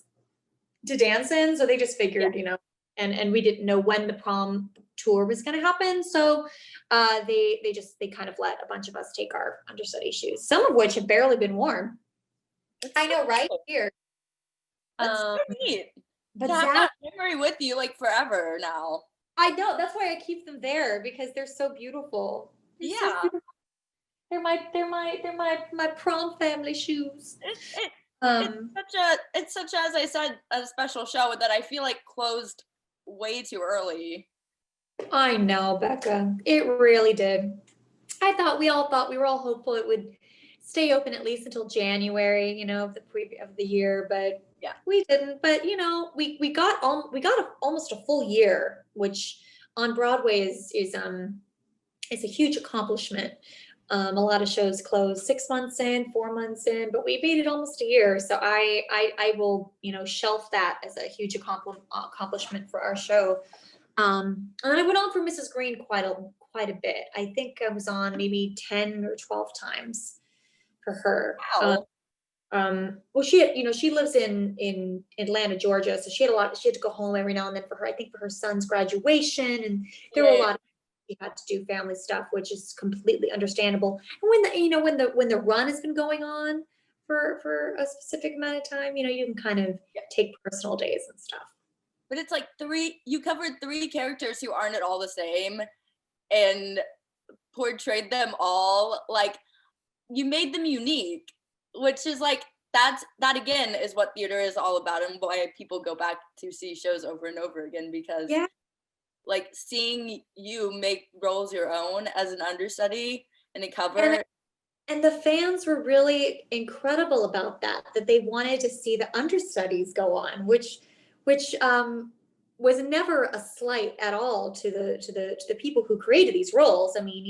in. So they just figured, and we didn't know when the prom tour was going to happen. So they kind of let a bunch of us take our understudy shoes, some of which have barely been worn. I know, right? Here. That's so neat. But to have that memory with you like forever now. I know, that's why I keep them there because they're so beautiful. Yeah. They're my prom family shoes. It's such as I said, a special show that I feel like closed way too early. I know, Becca. It really did. We were all hopeful it would stay open at least until January, of the year, but yeah, we didn't. But we got almost a full year, which on Broadway is a huge accomplishment. A lot of shows close 6 months in, 4 months in, but we made it almost a year. So I will shelf that as a huge accomplishment for our show. And then I went on for Mrs. Green quite a bit. I think I was on maybe 10 or 12 times for her. Wow. Well, she lives in Atlanta, Georgia, so she had to go home every now and then for her son's graduation, and there were a lot of she had to do family stuff, which is completely understandable. And when the run has been going on for a specific amount of time, you can kind of take personal days and stuff. But it's like you covered 3 characters who aren't at all the same and portrayed them all like you made them unique, which is like that again is what theater is all about and why people go back to see shows over and over again, because like seeing you make roles your own as an understudy and a cover. And the fans were really incredible about that they wanted to see the understudies go on, which was never a slight at all to the people who created these roles. I mean,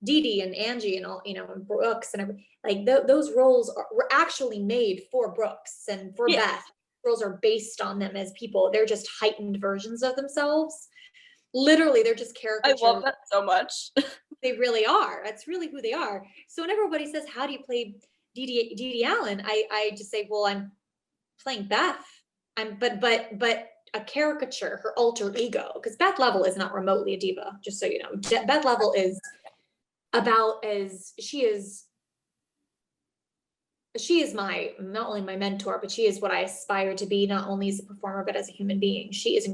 Dee Dee and Angie and all, and Brooks and everything, like those roles were actually made for Brooks and for Beth. Roles are based on them as people. They're just heightened versions of themselves. Literally, they're just caricatures. I love that so much. They really are. That's really who they are. So when everybody says, how do you play Dee Dee Allen? I just say, well, I'm playing Beth. But a caricature, her alter ego, because Beth Level is not remotely a diva, just so you know. Beth Level is about as she is my, not only my mentor, but she is what I aspire to be, not only as a performer, but as a human being. She is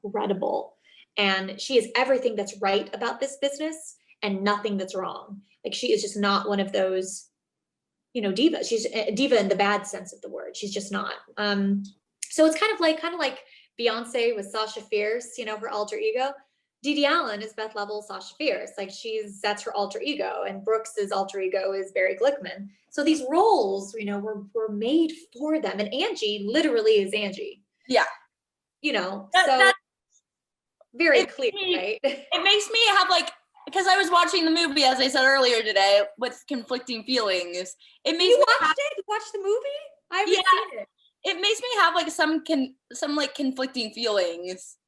incredible. And she is everything that's right about this business and nothing that's wrong. Like, she is just not one of those, divas. She's a diva in the bad sense of the word. She's just not. So it's kind of like Beyonce with Sasha Fierce, her alter ego. Dede Allen is Beth Level's Sasha Fierce. Like, that's her alter ego, and Brooks's alter ego is Barry Glickman. So these roles, were made for them. And Angie literally is Angie. Yeah. So very clear, right? It makes me have because I was watching the movie, as I said earlier today, with conflicting feelings. It makes You watched the movie? I haven't seen it. It makes me have some conflicting feelings.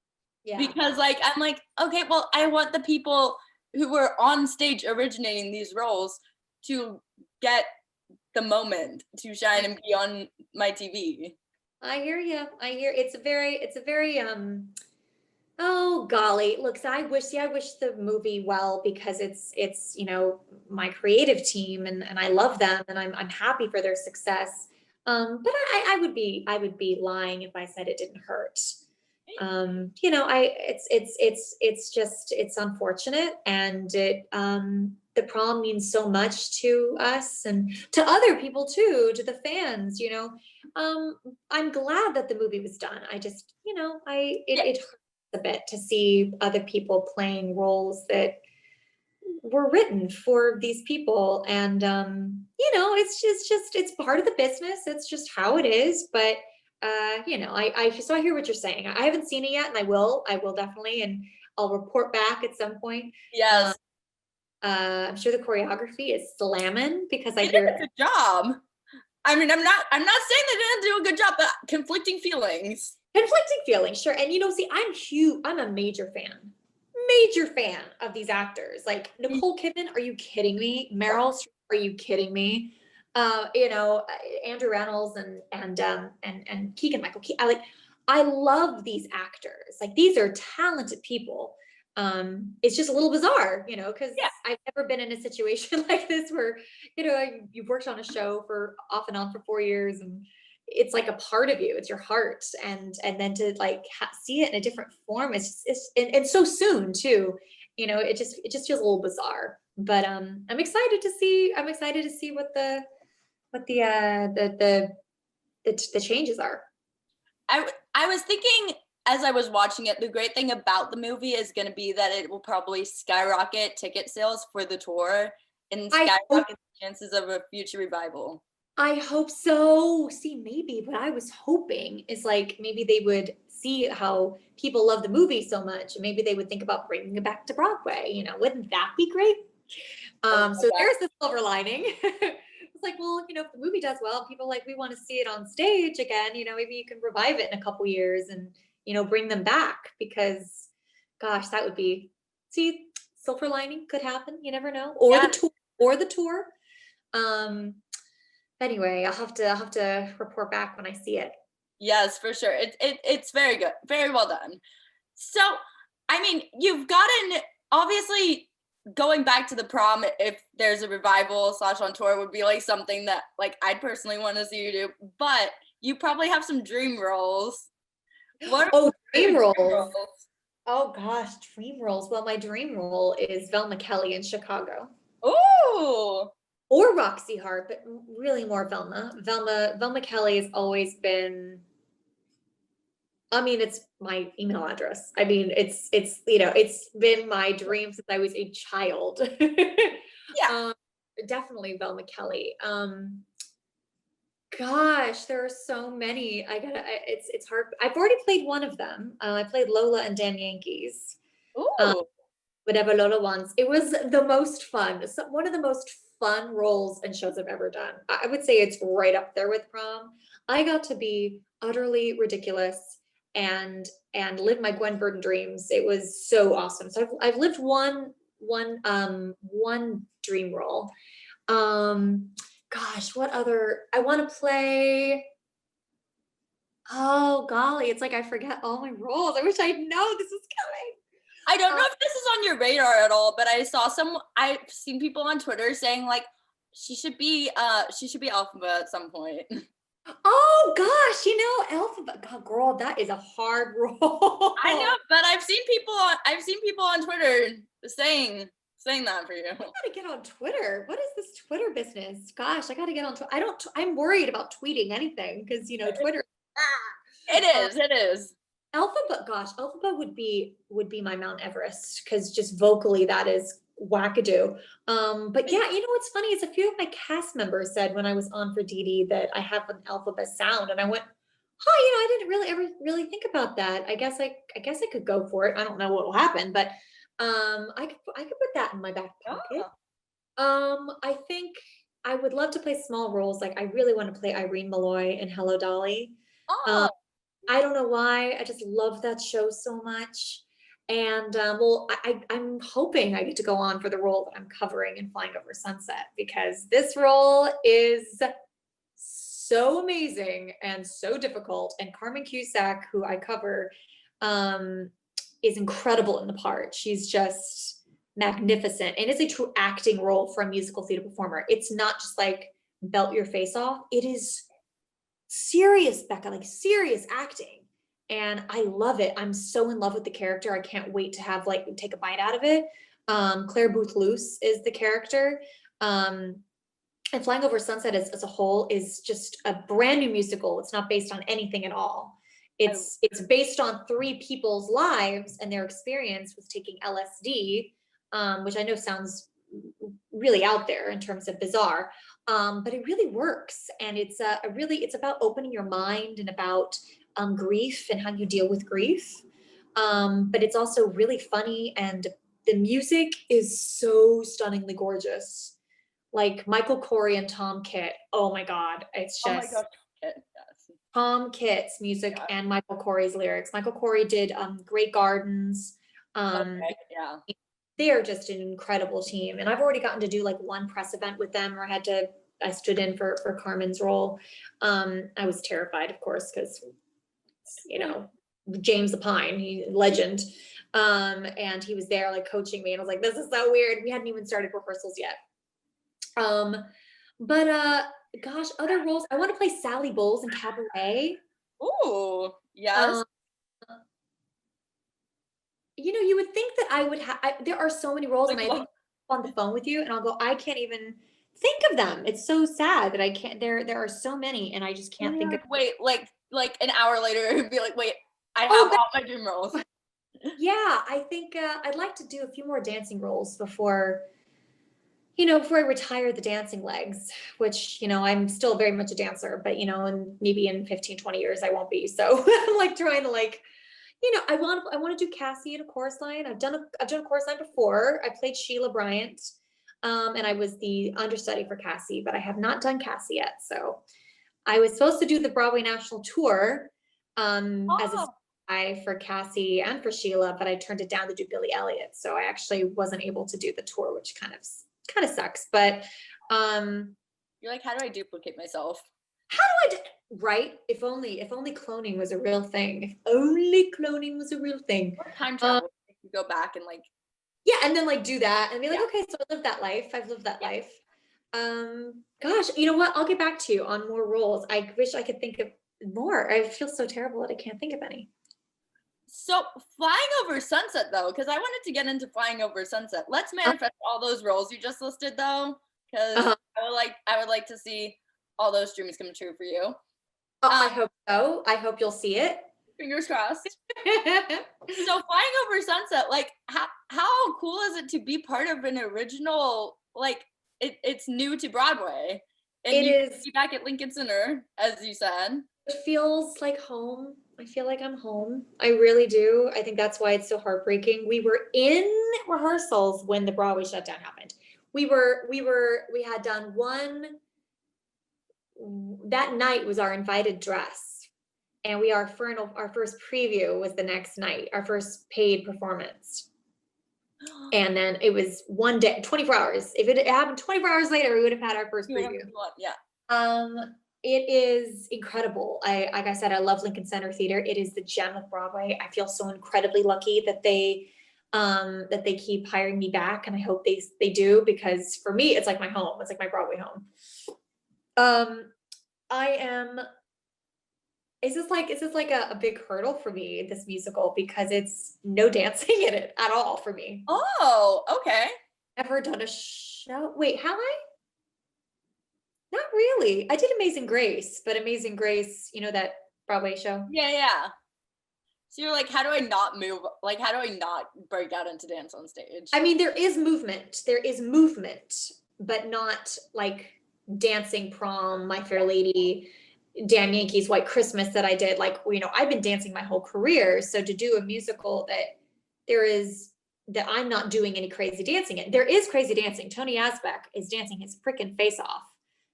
Yeah. Because I'm like, okay, well, I want the people who were on stage originating these roles to get the moment to shine and be on my TV. I hear you. It's a very oh golly, look, I wish the movie well, because it's my creative team, and I love them, and I'm happy for their success. But I would be lying if I said it didn't hurt. It's unfortunate, and the prom means so much to us and to other people too, to the fans. I'm glad that the movie was done. I just, it hurts a bit to see other people playing roles that were written for these people, and it's part of the business. It's just how it is. But I hear what you're saying. I haven't seen it yet, and I will definitely, and I'll report back at some point. Yes. I'm sure the choreography is slamming, because I hear it's a job. I mean, I'm not saying they didn't do a good job, but conflicting feelings, sure. And see, I'm a major fan of these actors. Like Nicole Kidman, are you kidding me? Meryl Streep, are you kidding me? Andrew Reynolds and Keegan-Michael Key. I love these actors. Like, these are talented people. It's just a little bizarre, because I've never been in a situation like this where, you've worked on a show for off and on for 4 years, and it's like a part of you, it's your heart. And then to see it in a different form, it's and so soon too, it just feels a little bizarre. But I'm excited to see what the changes are. I was thinking, as I was watching it, the great thing about the movie is going to be that it will probably skyrocket ticket sales for the tour and skyrocket the chances of a future revival. I hope so. See, maybe what I was hoping is maybe they would see how people love the movie so much, and maybe they would think about bringing it back to Broadway. Wouldn't that be great? So there's the silver lining. It's well, if the movie does well, people we want to see it on stage again. Maybe you can revive it in a couple years and bring them back, because gosh, that would be, silver lining could happen. You never know. Or the tour. Anyway, I'll have to report back when I see it. Yes, for sure. It's very good. Very well done. So, I mean, you've gotten, obviously, going back to the prom, if there's a revival / on tour, would be something that I'd personally want to see you do. But you probably have some dream roles. Dream roles. Oh gosh, dream roles. Well, my dream role is Velma Kelly in Chicago. Ooh. Or Roxy Hart, but really more Velma. Velma Kelly has always been, it's my email address. It's been my dream since I was a child. Yeah. Definitely Velma Kelly. Gosh, there are so many. It's hard. I've already played one of them. I played Lola and Dan Yankees. Ooh. Whatever Lola wants. It was the most fun. One of the most fun roles and shows I've ever done. I would say it's right up there with Prom. I got to be utterly ridiculous and live my Gwen Verdon dreams. It was so awesome. So I've lived one dream role. Gosh, what other? I want to play. Oh golly, it's I forget all my roles. I wish I know this is coming. I don't know if this is on your radar at all, but I've seen people on Twitter saying like she should be Alphaba at some point. Oh gosh, Alphabet. God, girl, that is a hard role. I know, but I've seen people on Twitter saying that for you. I gotta get on Twitter. What is this Twitter business? Gosh, I gotta get on Twitter. I'm worried about tweeting anything because Twitter. It is. Alphaba would be my Mount Everest because just vocally that is wackadoo. But yeah, what's funny is a few of my cast members said when I was on for Dee Dee that I have an Alphaba sound, and I went, I didn't really ever really think about that. I guess I could go for it. I don't know what will happen, but I could put that in my back pocket. I think I would love to play small roles. Like I really want to play Irene Malloy in Hello Dolly. I don't know why. I just love that show so much. And I'm hoping I get to go on for the role that I'm covering in Flying Over Sunset, because this role is so amazing and so difficult. And Carmen Cusack, who I cover, is incredible in the part. She's just magnificent. And it's a true acting role for a musical theater performer. It's not just like belt your face off. It is serious, Becca, like serious acting. And I love it. I'm so in love with the character. I can't wait to take a bite out of it. Claire Booth Luce is the character. And Flying Over Sunset as a whole is just a brand new musical. It's not based on anything at all. It's based on 3 people's lives and their experience with taking LSD, which I know sounds really out there in terms of bizarre. But it really works. And it's about opening your mind and about grief and how you deal with grief. But it's also really funny, and the music is so stunningly gorgeous. Like Michael Corey and Tom Kitt. Oh my God. It's just Tom Kitt's music and Michael Corey's lyrics. Michael Corey did Great Gardens. They are just an incredible team. And I've already gotten to do like one press event with them, or I stood in for Carmen's role. I was terrified, of course, because James the Pine, legend. And he was there like coaching me, and I was like, this is so weird. We hadn't even started rehearsals yet. But gosh, other roles. I want to play Sally Bowles in Cabaret. Ooh, yes. You would think that I would have, there are so many roles, and I think on the phone with you and I'll go, I can't even think of them. It's so sad that I can't, there are so many, and I just can't think of. Wait, like an hour later, it'd be like, wait, I have all my dream roles. Yeah, I think I'd like to do a few more dancing roles before I retire the dancing legs, which, I'm still very much a dancer, but, and maybe in 15, 20 years, I won't be. So I'm like trying to I want to do Cassie in a chorus line. I've done a chorus line before. I played Sheila Bryant, and I was the understudy for Cassie, but I have not done Cassie yet. So I was supposed to do the Broadway national tour as a spy for Cassie and for Sheila, but I turned it down to do Billy Elliot. So I actually wasn't able to do the tour, which kind of sucks. But you're like, how do I duplicate myself? Right? If only cloning was a real thing. If only cloning was a real thing. Or time travel. You go back and and then do that and be like, okay, so I lived that life. I've lived that life. Gosh, you know what? I'll get back to you on more roles. I wish I could think of more. I feel so terrible that I can't think of any. So Flying Over Sunset, though, because I wanted to get into Flying Over Sunset. Let's manifest all those roles you just listed, though, because I would like to see all those dreams come true for you. I hope so. I hope you'll see it. Fingers crossed. So Flying Over Sunset, how cool is it to be part of an original, it's new to Broadway. And it is. Be back at Lincoln Center, as you said. It feels like home. I feel like I'm home. I really do. I think that's why it's so heartbreaking. We were in rehearsals when the Broadway shutdown happened. We had done one. That night was our invited dress, and our first preview was the next night, our first paid performance. And then it was one day, 24 hours. If it happened 24 hours later, we would have had our first preview. Yeah. It is incredible. Like I said, I love Lincoln Center Theater. It is the gem of Broadway. I feel so incredibly lucky that they that they keep hiring me back, and I hope they do, because for me, it's like my home. It's like my Broadway home. I am, is this like a big hurdle for me, this musical, because it's no dancing in it at all for me. Oh, okay. Ever done a show? Wait, have I? Not really. I did Amazing Grace, but Amazing Grace, you know, that Broadway show? Yeah. So you're like, how do I not move? Like, how do I not break out into dance on stage? I mean, there is movement, but not like dancing Prom, My Fair Lady, Damn Yankees, White Christmas that I did. Like, you know, I've been dancing my whole career. So to do a musical that I'm not doing any crazy dancing in. There is crazy dancing. Tony Asbeck is dancing his freaking face off.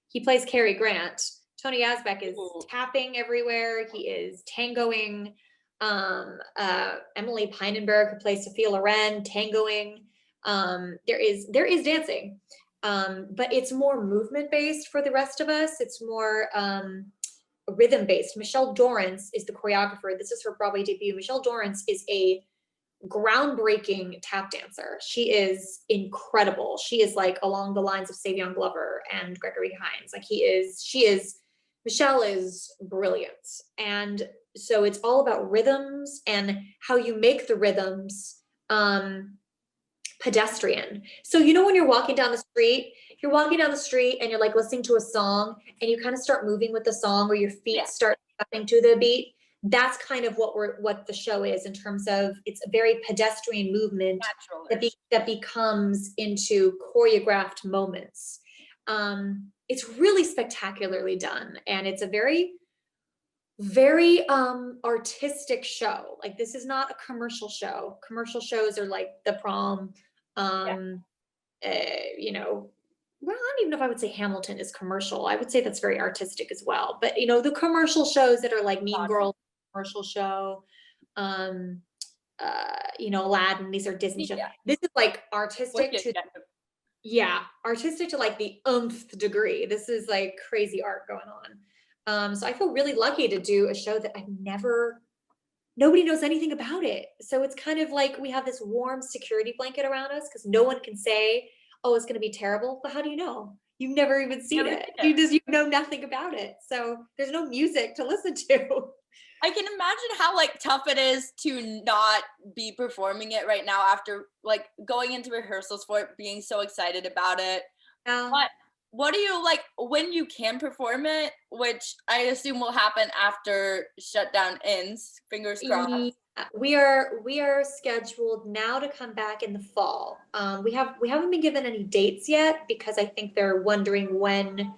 He plays Cary Grant. Tony Asbeck is tapping everywhere. He is tangoing. Emily Peinenberg, who plays Sophia Loren, tangoing. There is dancing, but it's more movement based for the rest of us. It's more rhythm based. Michelle Dorrance is the choreographer. This is her Broadway debut. Michelle Dorrance is a groundbreaking tap dancer. She is incredible. She is like along the lines of Savion Glover and Gregory Hines. Like Michelle is brilliant. And so it's all about rhythms and how you make the rhythms pedestrian. So, you know, when you're walking down the street and you're like listening to a song and you kind of start moving with the song, or your feet start stepping to the beat. That's kind of what the show is, in terms of it's a very pedestrian movement that becomes into choreographed moments. It's really spectacularly done, and it's a very, very artistic show. Like, this is not a commercial show. Commercial shows are like the Prom, you know, well, I don't even know if I would say Hamilton is commercial. I would say that's very artistic as well. But, you know, the commercial shows that are like Mean Girls commercial show, you know, Aladdin, these are Disney shows. This is like artistic artistic to like the umph degree. This is like crazy art going on. So I feel really lucky to do a show that nobody knows anything about it. So it's kind of like we have this warm security blanket around us, because no one can say, oh, it's going to be terrible. But how do you know? You've never even seen it. You know nothing about it. So there's no music to listen to. I can imagine how like tough it is to not be performing it right now after like going into rehearsals for it, being so excited about it. But what do you like when you can perform it, which I assume will happen after shutdown ends, fingers crossed? We are scheduled now to come back in the fall. We haven't been given any dates yet, because I think they're wondering when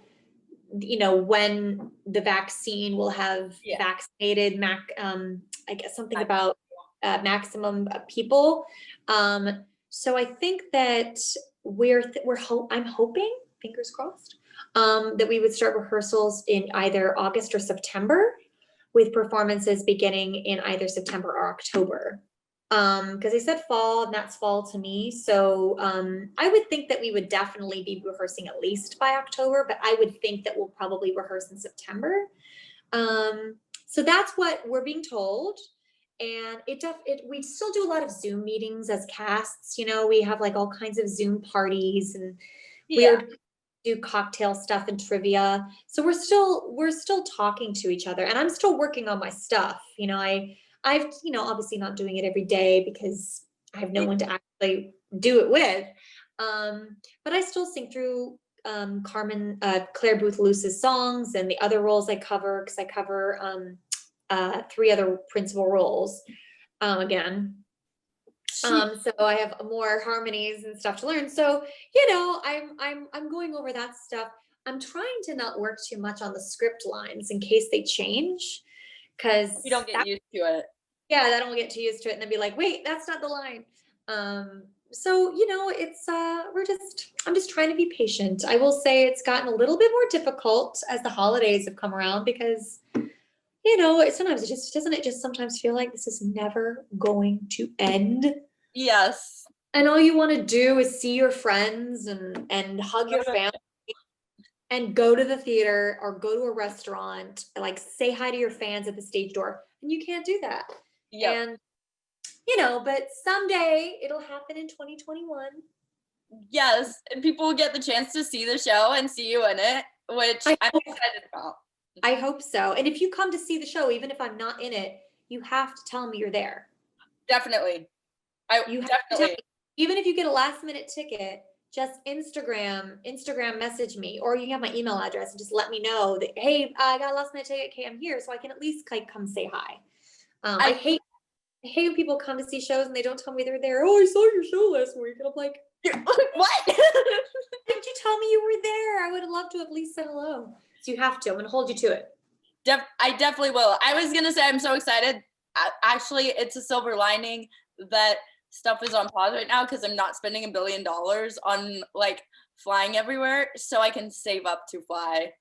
the vaccine will have vaccinated I guess something about maximum people. So I think that I'm hoping, fingers crossed, that we would start rehearsals in either August or September, with performances beginning in either September or October. Because they said fall, and that's fall to me. So I would think that we would definitely be rehearsing at least by October, but I would think that we'll probably rehearse in September. So that's what we're being told. And we still do a lot of Zoom meetings as casts. You know, we have like all kinds of Zoom parties and weird do cocktail stuff and trivia. So we're still talking to each other, and I'm still working on my stuff. You know, I've, you know, obviously not doing it every day because I have no one to actually do it with. But I still sing through Claire Booth Luce's songs and the other roles I cover, because I cover 3 other principal roles again. So I have more harmonies and stuff to learn. So, you know, I'm going over that stuff. I'm trying to not work too much on the script lines in case they change, because you don't get used to it. Yeah, I don't get too used to it and then be like, wait, that's not the line. So, you know, it's I'm just trying to be patient. I will say it's gotten a little bit more difficult as the holidays have come around, because, you know, sometimes doesn't it just sometimes feel like this is never going to end? Yes. And all you want to do is see your friends and hug your family and go to the theater or go to a restaurant, like say hi to your fans at the stage door, and you can't do that. And but someday it'll happen in 2021. Yes, and people will get the chance to see the show and see you in it, which I'm excited about. I hope so. And if you come to see the show, even if I'm not in it, you have to tell me you're there. Definitely. You have to tell me, even if you get a last minute ticket, just Instagram message me, or you can have my email address and just let me know that, hey, I got a last minute ticket. Okay, I'm here. So I can at least like come say hi. I hate when people come to see shows and they don't tell me they're there. Oh, I saw your show last week. And I'm like, what? Didn't you tell me you were there? I would have loved to have at least said hello. So you have to. I'm going to hold you to it. I definitely will. I was going to say, I'm so excited. Actually, it's a silver lining that stuff is on pause right now because I'm not spending $1 billion on like flying everywhere, so I can save up to fly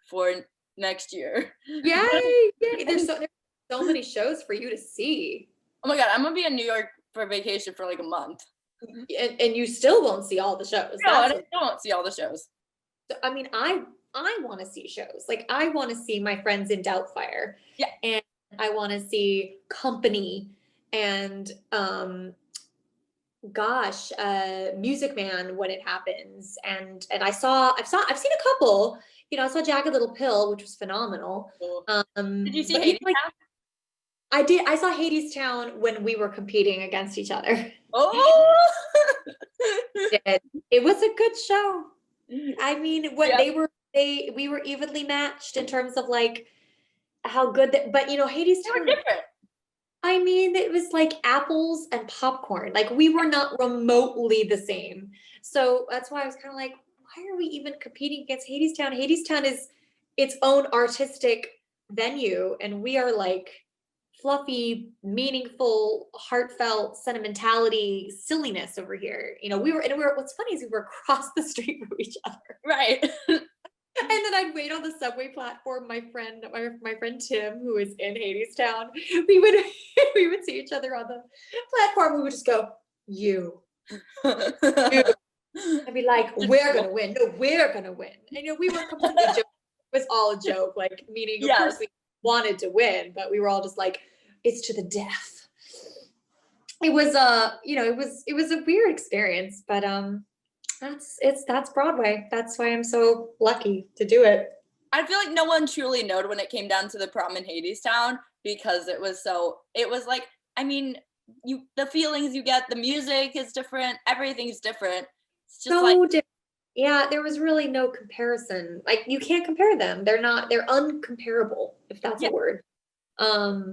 for next year. Yay! There's so many shows for you to see. Oh my God, I'm gonna be in New York for vacation for like a month. And you still won't see all the shows. No, I still won't see all the shows. I mean, I want to see shows. Like I want to see My Friends in Doubtfire. Yeah. And I want to see Company and Music Man when it happens. And I've seen a couple. I saw Jagged Little Pill, which was phenomenal. Cool. Did you see Hadestown? I did. I saw Hadestown when we were competing against each other. Oh, it was a good show. I mean, we were evenly matched in terms of like how good but Hadestown were different. I mean, it was like apples and popcorn. Like we were not remotely the same. So that's why I was kind of like, why are we even competing against Hadestown? Hadestown is its own artistic venue, and we are like fluffy, meaningful, heartfelt sentimentality, silliness over here. What's funny is we were across the street from each other. Right. And then I'd wait on the subway platform. My friend Tim, who is in Hadestown, we would see each other on the platform. We would just go, you. I'd be like, we're gonna win. No, we're gonna win. And we were completely joking. It was all a joke, like meaning of course we wanted to win, but we were all just like, it's to the death. It was it was a weird experience, but that's Broadway. That's why I'm so lucky to do it. I feel like no one truly knowed when it came down to the prom in Hadestown because it was like, I mean, the feelings you get, the music is different, everything's different. It's just so different. Yeah, there was really no comparison. Like you can't compare them. They're uncomparable, if that's a word. I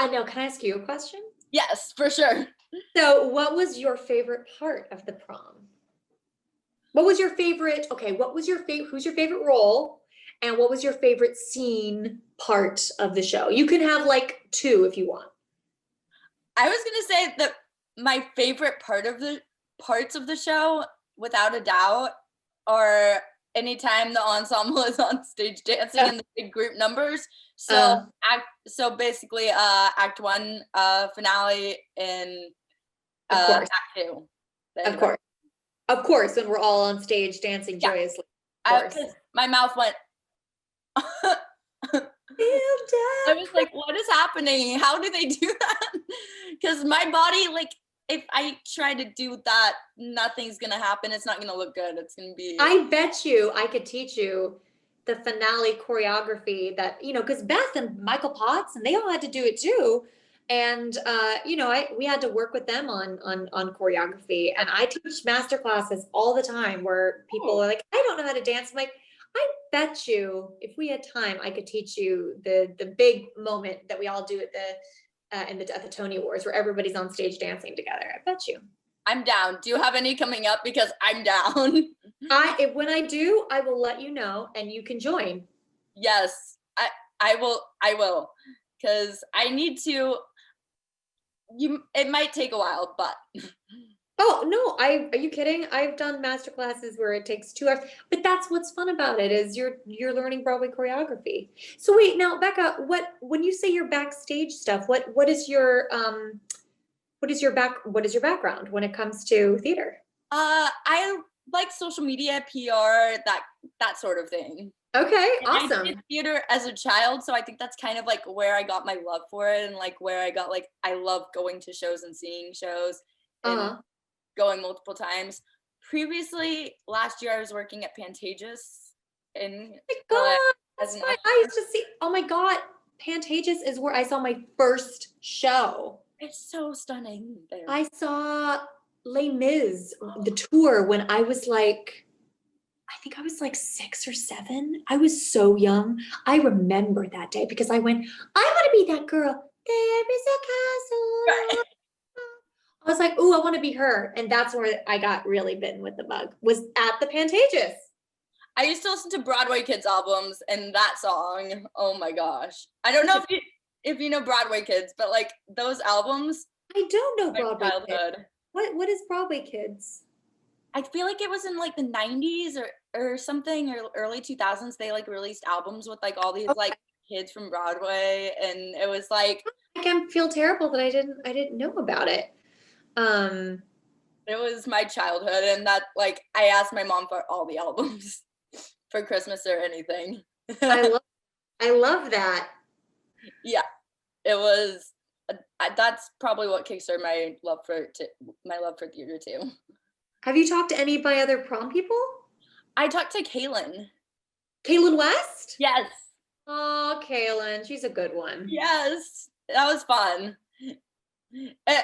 know, can I ask you a question? Yes, for sure. So what was your favorite part of the prom? Who's your favorite role? And what was your favorite scene part of the show? You can have like 2 if you want. I was gonna say that my favorite parts of the show, without a doubt, are anytime the ensemble is on stage dancing in the big group numbers. So basically Act 1 finale in Act 2. Of course, when we're all on stage dancing joyously. Because my mouth went I was like, what is happening? How do they do that? Because my body, like, if I try to do that, nothing's gonna happen. It's not gonna look good. It's gonna be. I bet you I could teach you the finale choreography that, because Beth and Michael Potts and they all had to do it too. And we had to work with them on choreography. And I teach master classes all the time where people are like, I don't know how to dance. I'm like, I bet you if we had time, I could teach you the big moment that we all do at the Tony Awards where everybody's on stage dancing together. I bet you. I'm down. Do you have any coming up? Because I'm down. When I do, I will let you know and you can join. Yes, I will. Because I need to. It might take a while, but. Oh no! Are you kidding? I've done master classes where it takes 2 hours, but that's what's fun about it is you're learning Broadway choreography. So wait, now Becca, when you say your backstage stuff, what is your background when it comes to theater? I like social media, PR, that sort of thing. Okay, And I did awesome. theater as a child, so I think that's kind of like where I got my love for it and like where I got like I love going to shows and seeing shows and Uh-huh. going multiple times. Previously, last year I was working at Pantages in My LA God, as that's an right. I usher. used to see, oh my God, Pantages is where I saw my first show. It's so stunning there. I saw Les Mis, the tour, when I was like, I think I was like 6 or 7. I was so young. I remember that day because I went, I want to be that girl. There is a castle. Right. I was like, ooh, I want to be her. And that's where I got really bitten with the bug, was at the Pantages. I used to listen to Broadway Kids albums and that song. Oh my gosh. I don't know if you know Broadway Kids, but like those albums, I don't know my Broadway Kids. childhood. What is Broadway Kids? I feel like it was in like the 90s or something or early 2000s they like released albums with like all these like kids from Broadway and it was like I can feel terrible that I didn't know about it. Um, it was my childhood and that like I asked my mom for all the albums for Christmas or anything. I love I love that. Yeah, it was that's probably what kickstarted my love for theater too. Have you talked to any of my other prom people? I talked to Kaylin. Kaylin West? Yes. Oh, Kaylin, she's a good one. Yes. That was fun. Eh,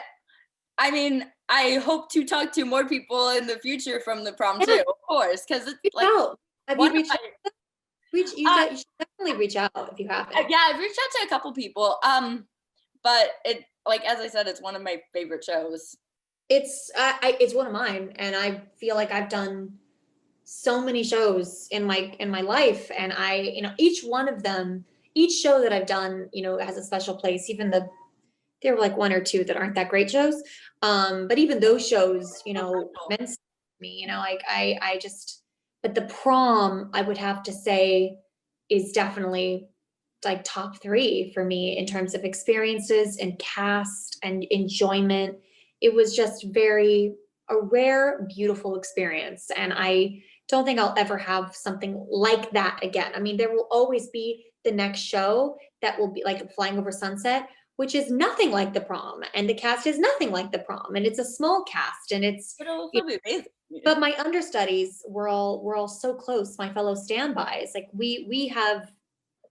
I mean, I hope to talk to more people in the future from the prom Yeah, too, of course, because it's reach like out. Have you one of reached out? You should definitely reach out if you haven't. yeah, I've reached out to a couple people. But it like as I said, it's one of my favorite shows. It's one of mine, and I feel like I've done so many shows in my life, and each one of them, each show that I've done, has a special place. Even there were like one or two that aren't that great shows, but even those shows, meant to me. Like I just, but the prom, I would have to say, is definitely like top 3 for me in terms of experiences and cast and enjoyment. It was just a rare, beautiful experience. And I don't think I'll ever have something like that again. I mean, there will always be the next show that will be like Flying Over Sunset, which is nothing like the prom. And the cast is nothing like the prom. And it's a small cast. And But it'll still be amazing. but my understudies were all so close, my fellow standbys. Like we have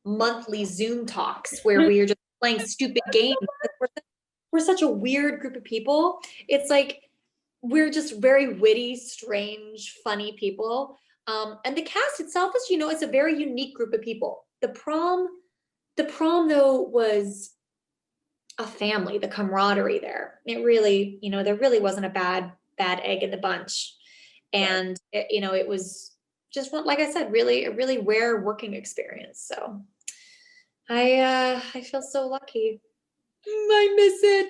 monthly Zoom talks where we are just playing stupid games. We're such a weird group of people. It's like we're just very witty, strange, funny people. And the cast itself is, it's a very unique group of people. The prom though was a family, the camaraderie there. It really, there really wasn't a bad egg in the bunch. And it was just what, like I said, really a really rare working experience. So I feel so lucky. I miss it.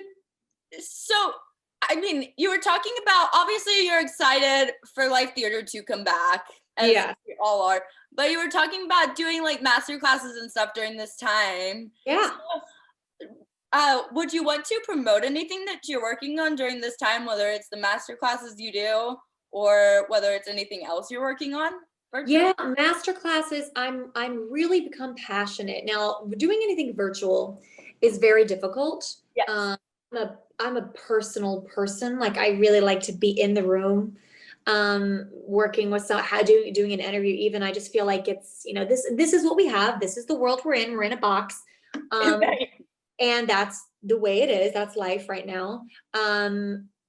So I mean, you were talking about obviously you're excited for Life Theater to come back, as Yeah. we all are. But you were talking about doing like master classes and stuff during this time. Yeah. Would you want to promote anything that you're working on during this time, whether it's the master classes you do or whether it's anything else you're working on? Yeah, master classes, I'm really become passionate. Now, doing anything virtual is very difficult. Yes. I'm a personal person. Like I really like to be in the room, working with doing an interview. Even I just feel like it's, this is what we have. This is the world we're in. We're in a box. And that's the way it is. That's life right now.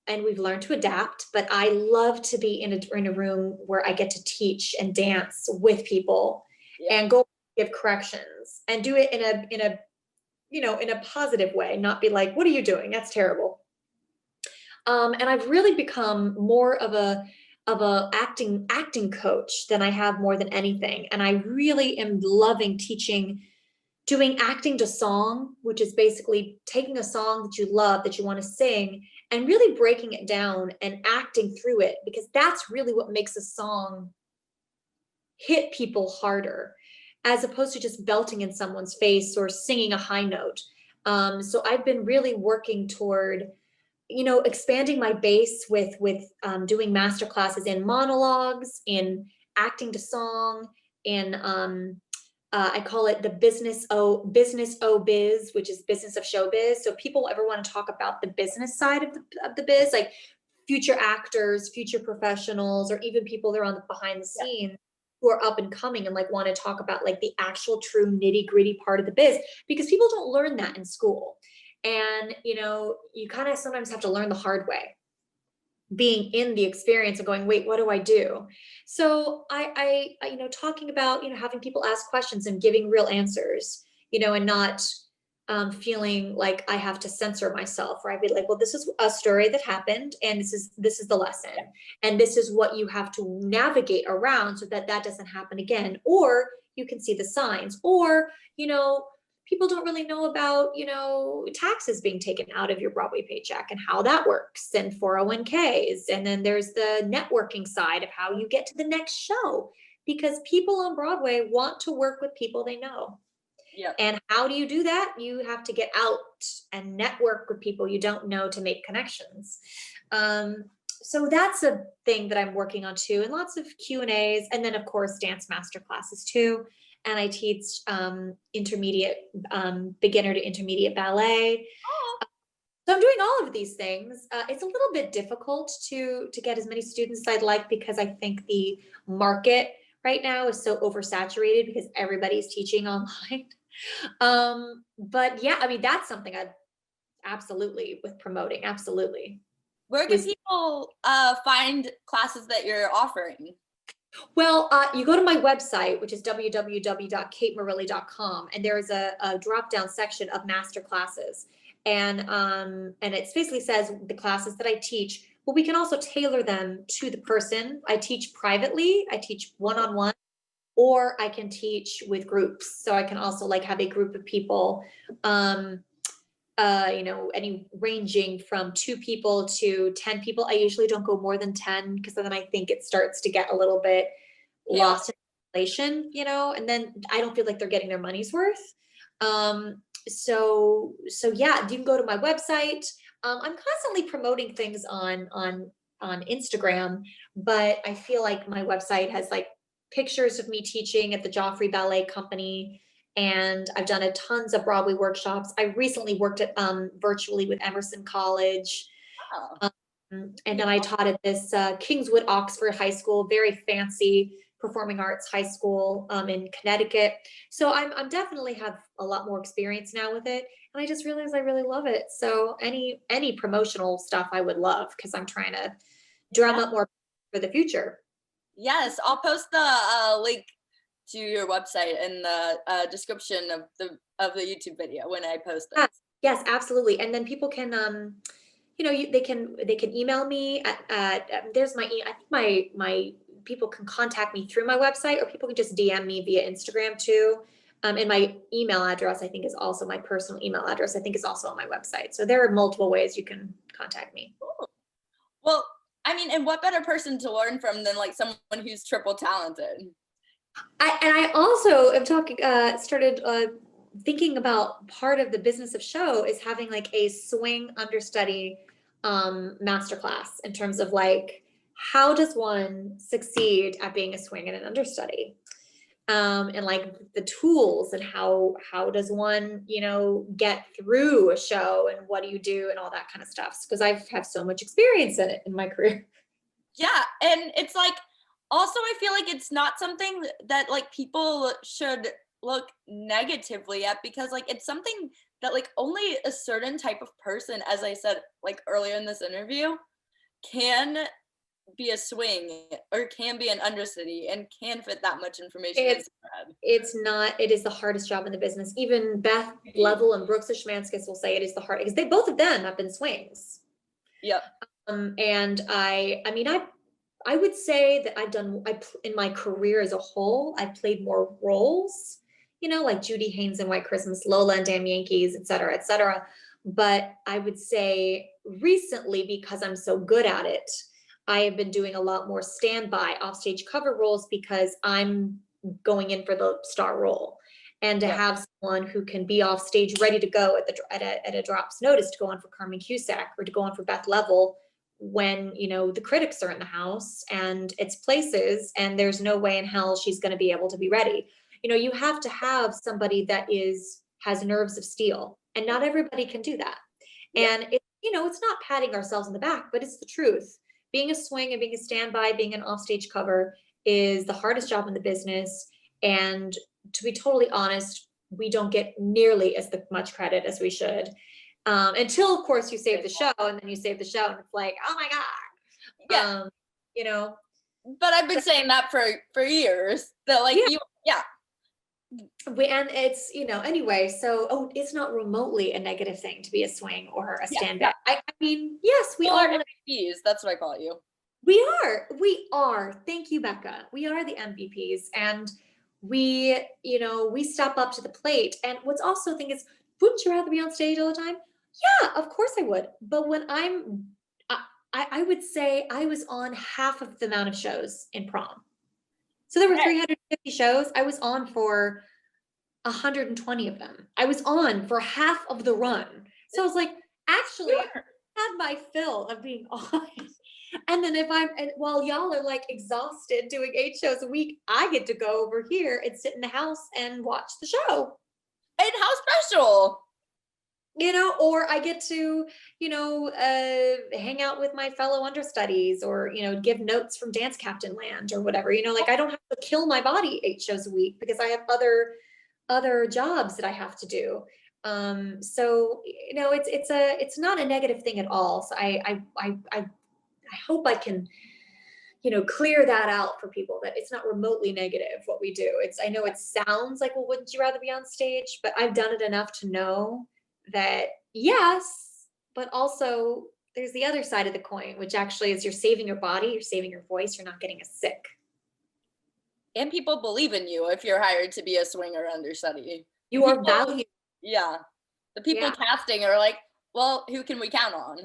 And we've learned to adapt, but I love to be in a room where I get to teach and dance with people and go give corrections and do it in a positive way, not be like, what are you doing? That's terrible. And I've really become more of a acting coach than I have more than anything. And I really am loving doing acting to song, which is basically taking a song that you love, that you want to sing, and really breaking it down and acting through it, because that's really what makes a song hit people harder, as opposed to just belting in someone's face or singing a high note. So I've been really working toward, expanding my base with doing master classes in monologues, in acting to song, I call it the business biz, which is business of showbiz. So if people ever want to talk about the business side of the biz, like future actors, future professionals, or even people that are on the behind the scenes who are up and coming and like want to talk about like the actual true nitty gritty part of the biz, because people don't learn that in school. And, you know, you kind of sometimes have to learn the hard way, being in the experience and going, wait, what do I do? So I you know, talking about, you know, having people ask questions and giving real answers, you know, and not feeling like I have to censor myself, or I'd be like, well, this is a story that happened, and this is the lesson, and this is what you have to navigate around so that that doesn't happen again. Or you can see the signs, or, you know, people don't really know about, you know, taxes being taken out of your Broadway paycheck and how that works, and 401ks. And then there's the networking side of how you get to the next show, because people on Broadway want to work with people they know. Yep. And how do you do that? You have to get out and network with people you don't know to make connections. So that's a thing that I'm working on too, and lots of Q&As, and then of course dance master classes too. And I teach intermediate, beginner to intermediate ballet. So I'm doing all of these things. It's a little bit difficult to get as many students as I'd like, because I think the market right now is so oversaturated because everybody's teaching online. But yeah, I mean, that's something I'd absolutely with promoting. Absolutely. Where can people find classes that you're offering? Well, you go to my website, which is www.katemarilley.com, and there is a drop-down section of master classes. And it basically says the classes that I teach, but we can also tailor them to the person. I teach privately, I teach one-on-one, or I can teach with groups. So I can also like have a group of people, you know, any ranging from 2 people to 10 people. I usually don't go more than 10, because then I think it starts to get a little bit lost in inflation, you know, and then I don't feel like they're getting their money's worth. So yeah, you can go to my website. I'm constantly promoting things on Instagram, but I feel like my website has like pictures of me teaching at the Joffrey Ballet Company, and I've done tons of Broadway workshops. I recently worked at virtually with Emerson College. Oh. And then I taught at this Kingswood Oxford High School, very fancy performing arts high school in Connecticut. So I'm definitely have a lot more experience now with it, and I just realized I really love it. So any promotional stuff I would love, because I'm trying to drum up more for the future. Yes, I'll post the link to your website in the description of the YouTube video when I post it. Yes, absolutely. And then people can you know, they can email me at there's my I think my people can contact me through my website, or people can just DM me via Instagram too. And my email address, I think, is also my personal email address, I think, is also on my website. So there are multiple ways you can contact me. Cool. Well, I mean, and what better person to learn from than like someone who's triple talented? I also am started thinking about part of the business of show is having like a swing understudy masterclass, in terms of like, how does one succeed at being a swing and an understudy? And like the tools, and how does one, you know, get through a show, and what do you do, and all that kind of stuff, because I've had so much experience in it in my career. Yeah, and it's like, also I feel like it's not something that like people should look negatively at, because like it's something that like only a certain type of person, as I said like earlier in this interview, can be a swing or can be an understudy and can fit that much information into their head. It is the hardest job in the business. Even Beth Level and Brooks Schmanskis will say it is the hard, because both of them have been swings. Yep. And I mean, I would say that in my career as a whole, I played more roles, you know, like Judy Haynes in White Christmas, Lola and Damn Yankees, et cetera, et cetera. But I would say recently, because I'm so good at it, I have been doing a lot more standby offstage cover roles, because I'm going in for the star role. And to have someone who can be off stage ready to go at a drop's notice to go on for Carmen Cusack, or to go on for Beth Level when, the critics are in the house and it's places and there's no way in hell she's going to be able to be ready. You have to have somebody that has nerves of steel, and not everybody can do that. Yeah. And it's not patting ourselves on the back, but it's the truth. Being a swing and being a standby, being an offstage cover is the hardest job in the business. And to be totally honest, we don't get nearly as much credit as we should. Until, of course, you save the show, and then you save the show and it's like, oh my God. Yeah. But I've been saying that for years. That like, yeah. And it's, anyway, so, it's not remotely a negative thing to be a swing or a standby. Yeah. I mean, yes, we are MVPs. That's what I call you. We are. Thank you, Becca. We are the MVPs, and we step up to the plate. And what's also the thing is, wouldn't you rather be on stage all the time? Yeah, of course I would. But when I would say I was on half of the amount of shows in Prom. So there were 350 shows. I was on for 120 of them. I was on for half of the run. So I was like, actually, I had my fill of being on. And then while y'all are like exhausted doing 8 shows a week, I get to go over here and sit in the house and watch the show. And how special. Or I get to, hang out with my fellow understudies, or, give notes from Dance Captain Land or whatever, like I don't have to kill my body 8 shows a week because I have other jobs that I have to do. So, it's not a negative thing at all. So I hope I can, clear that out for people, that it's not remotely negative what we do. I know it sounds like, well, wouldn't you rather be on stage? But I've done it enough to know that yes, but also there's the other side of the coin, which actually is you're saving your body, you're saving your voice, you're not getting as sick. And people believe in you if you're hired to be a swing or understudy. You are valued. Yeah. The people casting are like, well, who can we count on?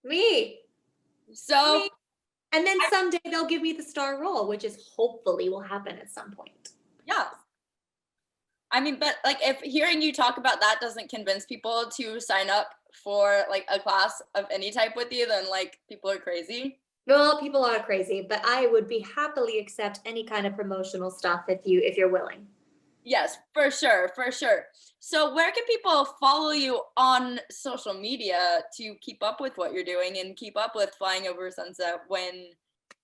Me. So. Me. And then someday they'll give me the star role, which is hopefully will happen at some point. Yeah. I mean, but like if hearing you talk about that doesn't convince people to sign up for like a class of any type with you, then like people are crazy. Well, people are crazy, but I would be happily accept any kind of promotional stuff if you're willing. Yes, for sure. So where can people follow you on social media to keep up with what you're doing and keep up with Flying Over Sunset when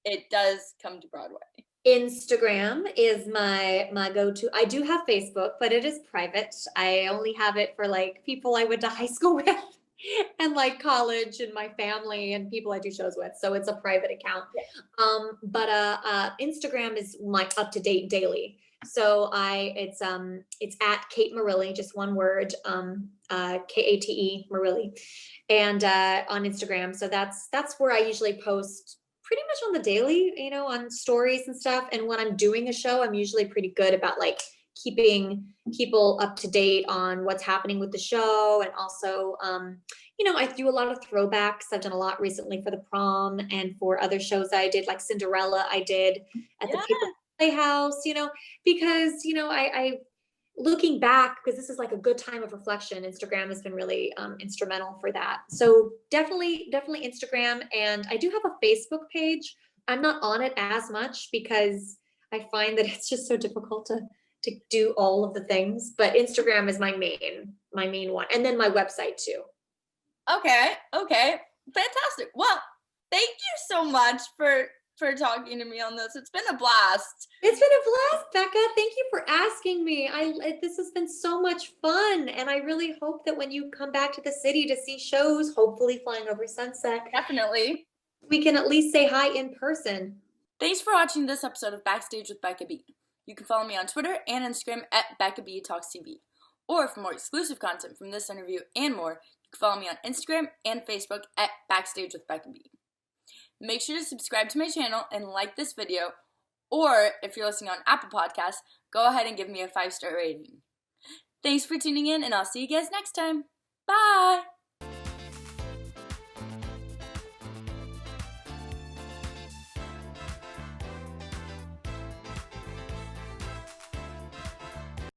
it does come to Broadway? Instagram is my go-to. I do have Facebook, but it is private. I only have it for like people I went to high school with and like college and my family and people I do shows with. So it's a private account. But Instagram is my up-to-date daily. So it's at Kate Marilley, just one word, Kate Marilley, and on Instagram. So that's where I usually post pretty much on the daily, on stories and stuff. And when I'm doing a show, I'm usually pretty good about like keeping people up to date on what's happening with the show. And also, I do a lot of throwbacks. I've done a lot recently for the Prom and for other shows I did, like Cinderella I did at the Paper Playhouse, because, I looking back, because this is like a good time of reflection, Instagram has been really instrumental for that. So definitely Instagram. And I do have a Facebook page. I'm not on it as much because I find that it's just so difficult to do all of the things, but Instagram is my main one. And then my website too. Okay. Fantastic. Well, thank you so much for talking to me on this. It's been a blast. It's been a blast, Becca. Thank you for asking me. This has been so much fun. And I really hope that when you come back to the city to see shows, hopefully Flying Over Sunset, definitely, we can at least say hi in person. Thanks for watching this episode of Backstage with Becca B. You can follow me on Twitter and Instagram at Becca B Talks TV. Or for more exclusive content from this interview and more, you can follow me on Instagram and Facebook at Backstage with Becca B. Make sure to subscribe to my channel and like this video, or if you're listening on Apple Podcasts, go ahead and give me a 5-star rating. Thanks for tuning in, and I'll see you guys next time. Bye!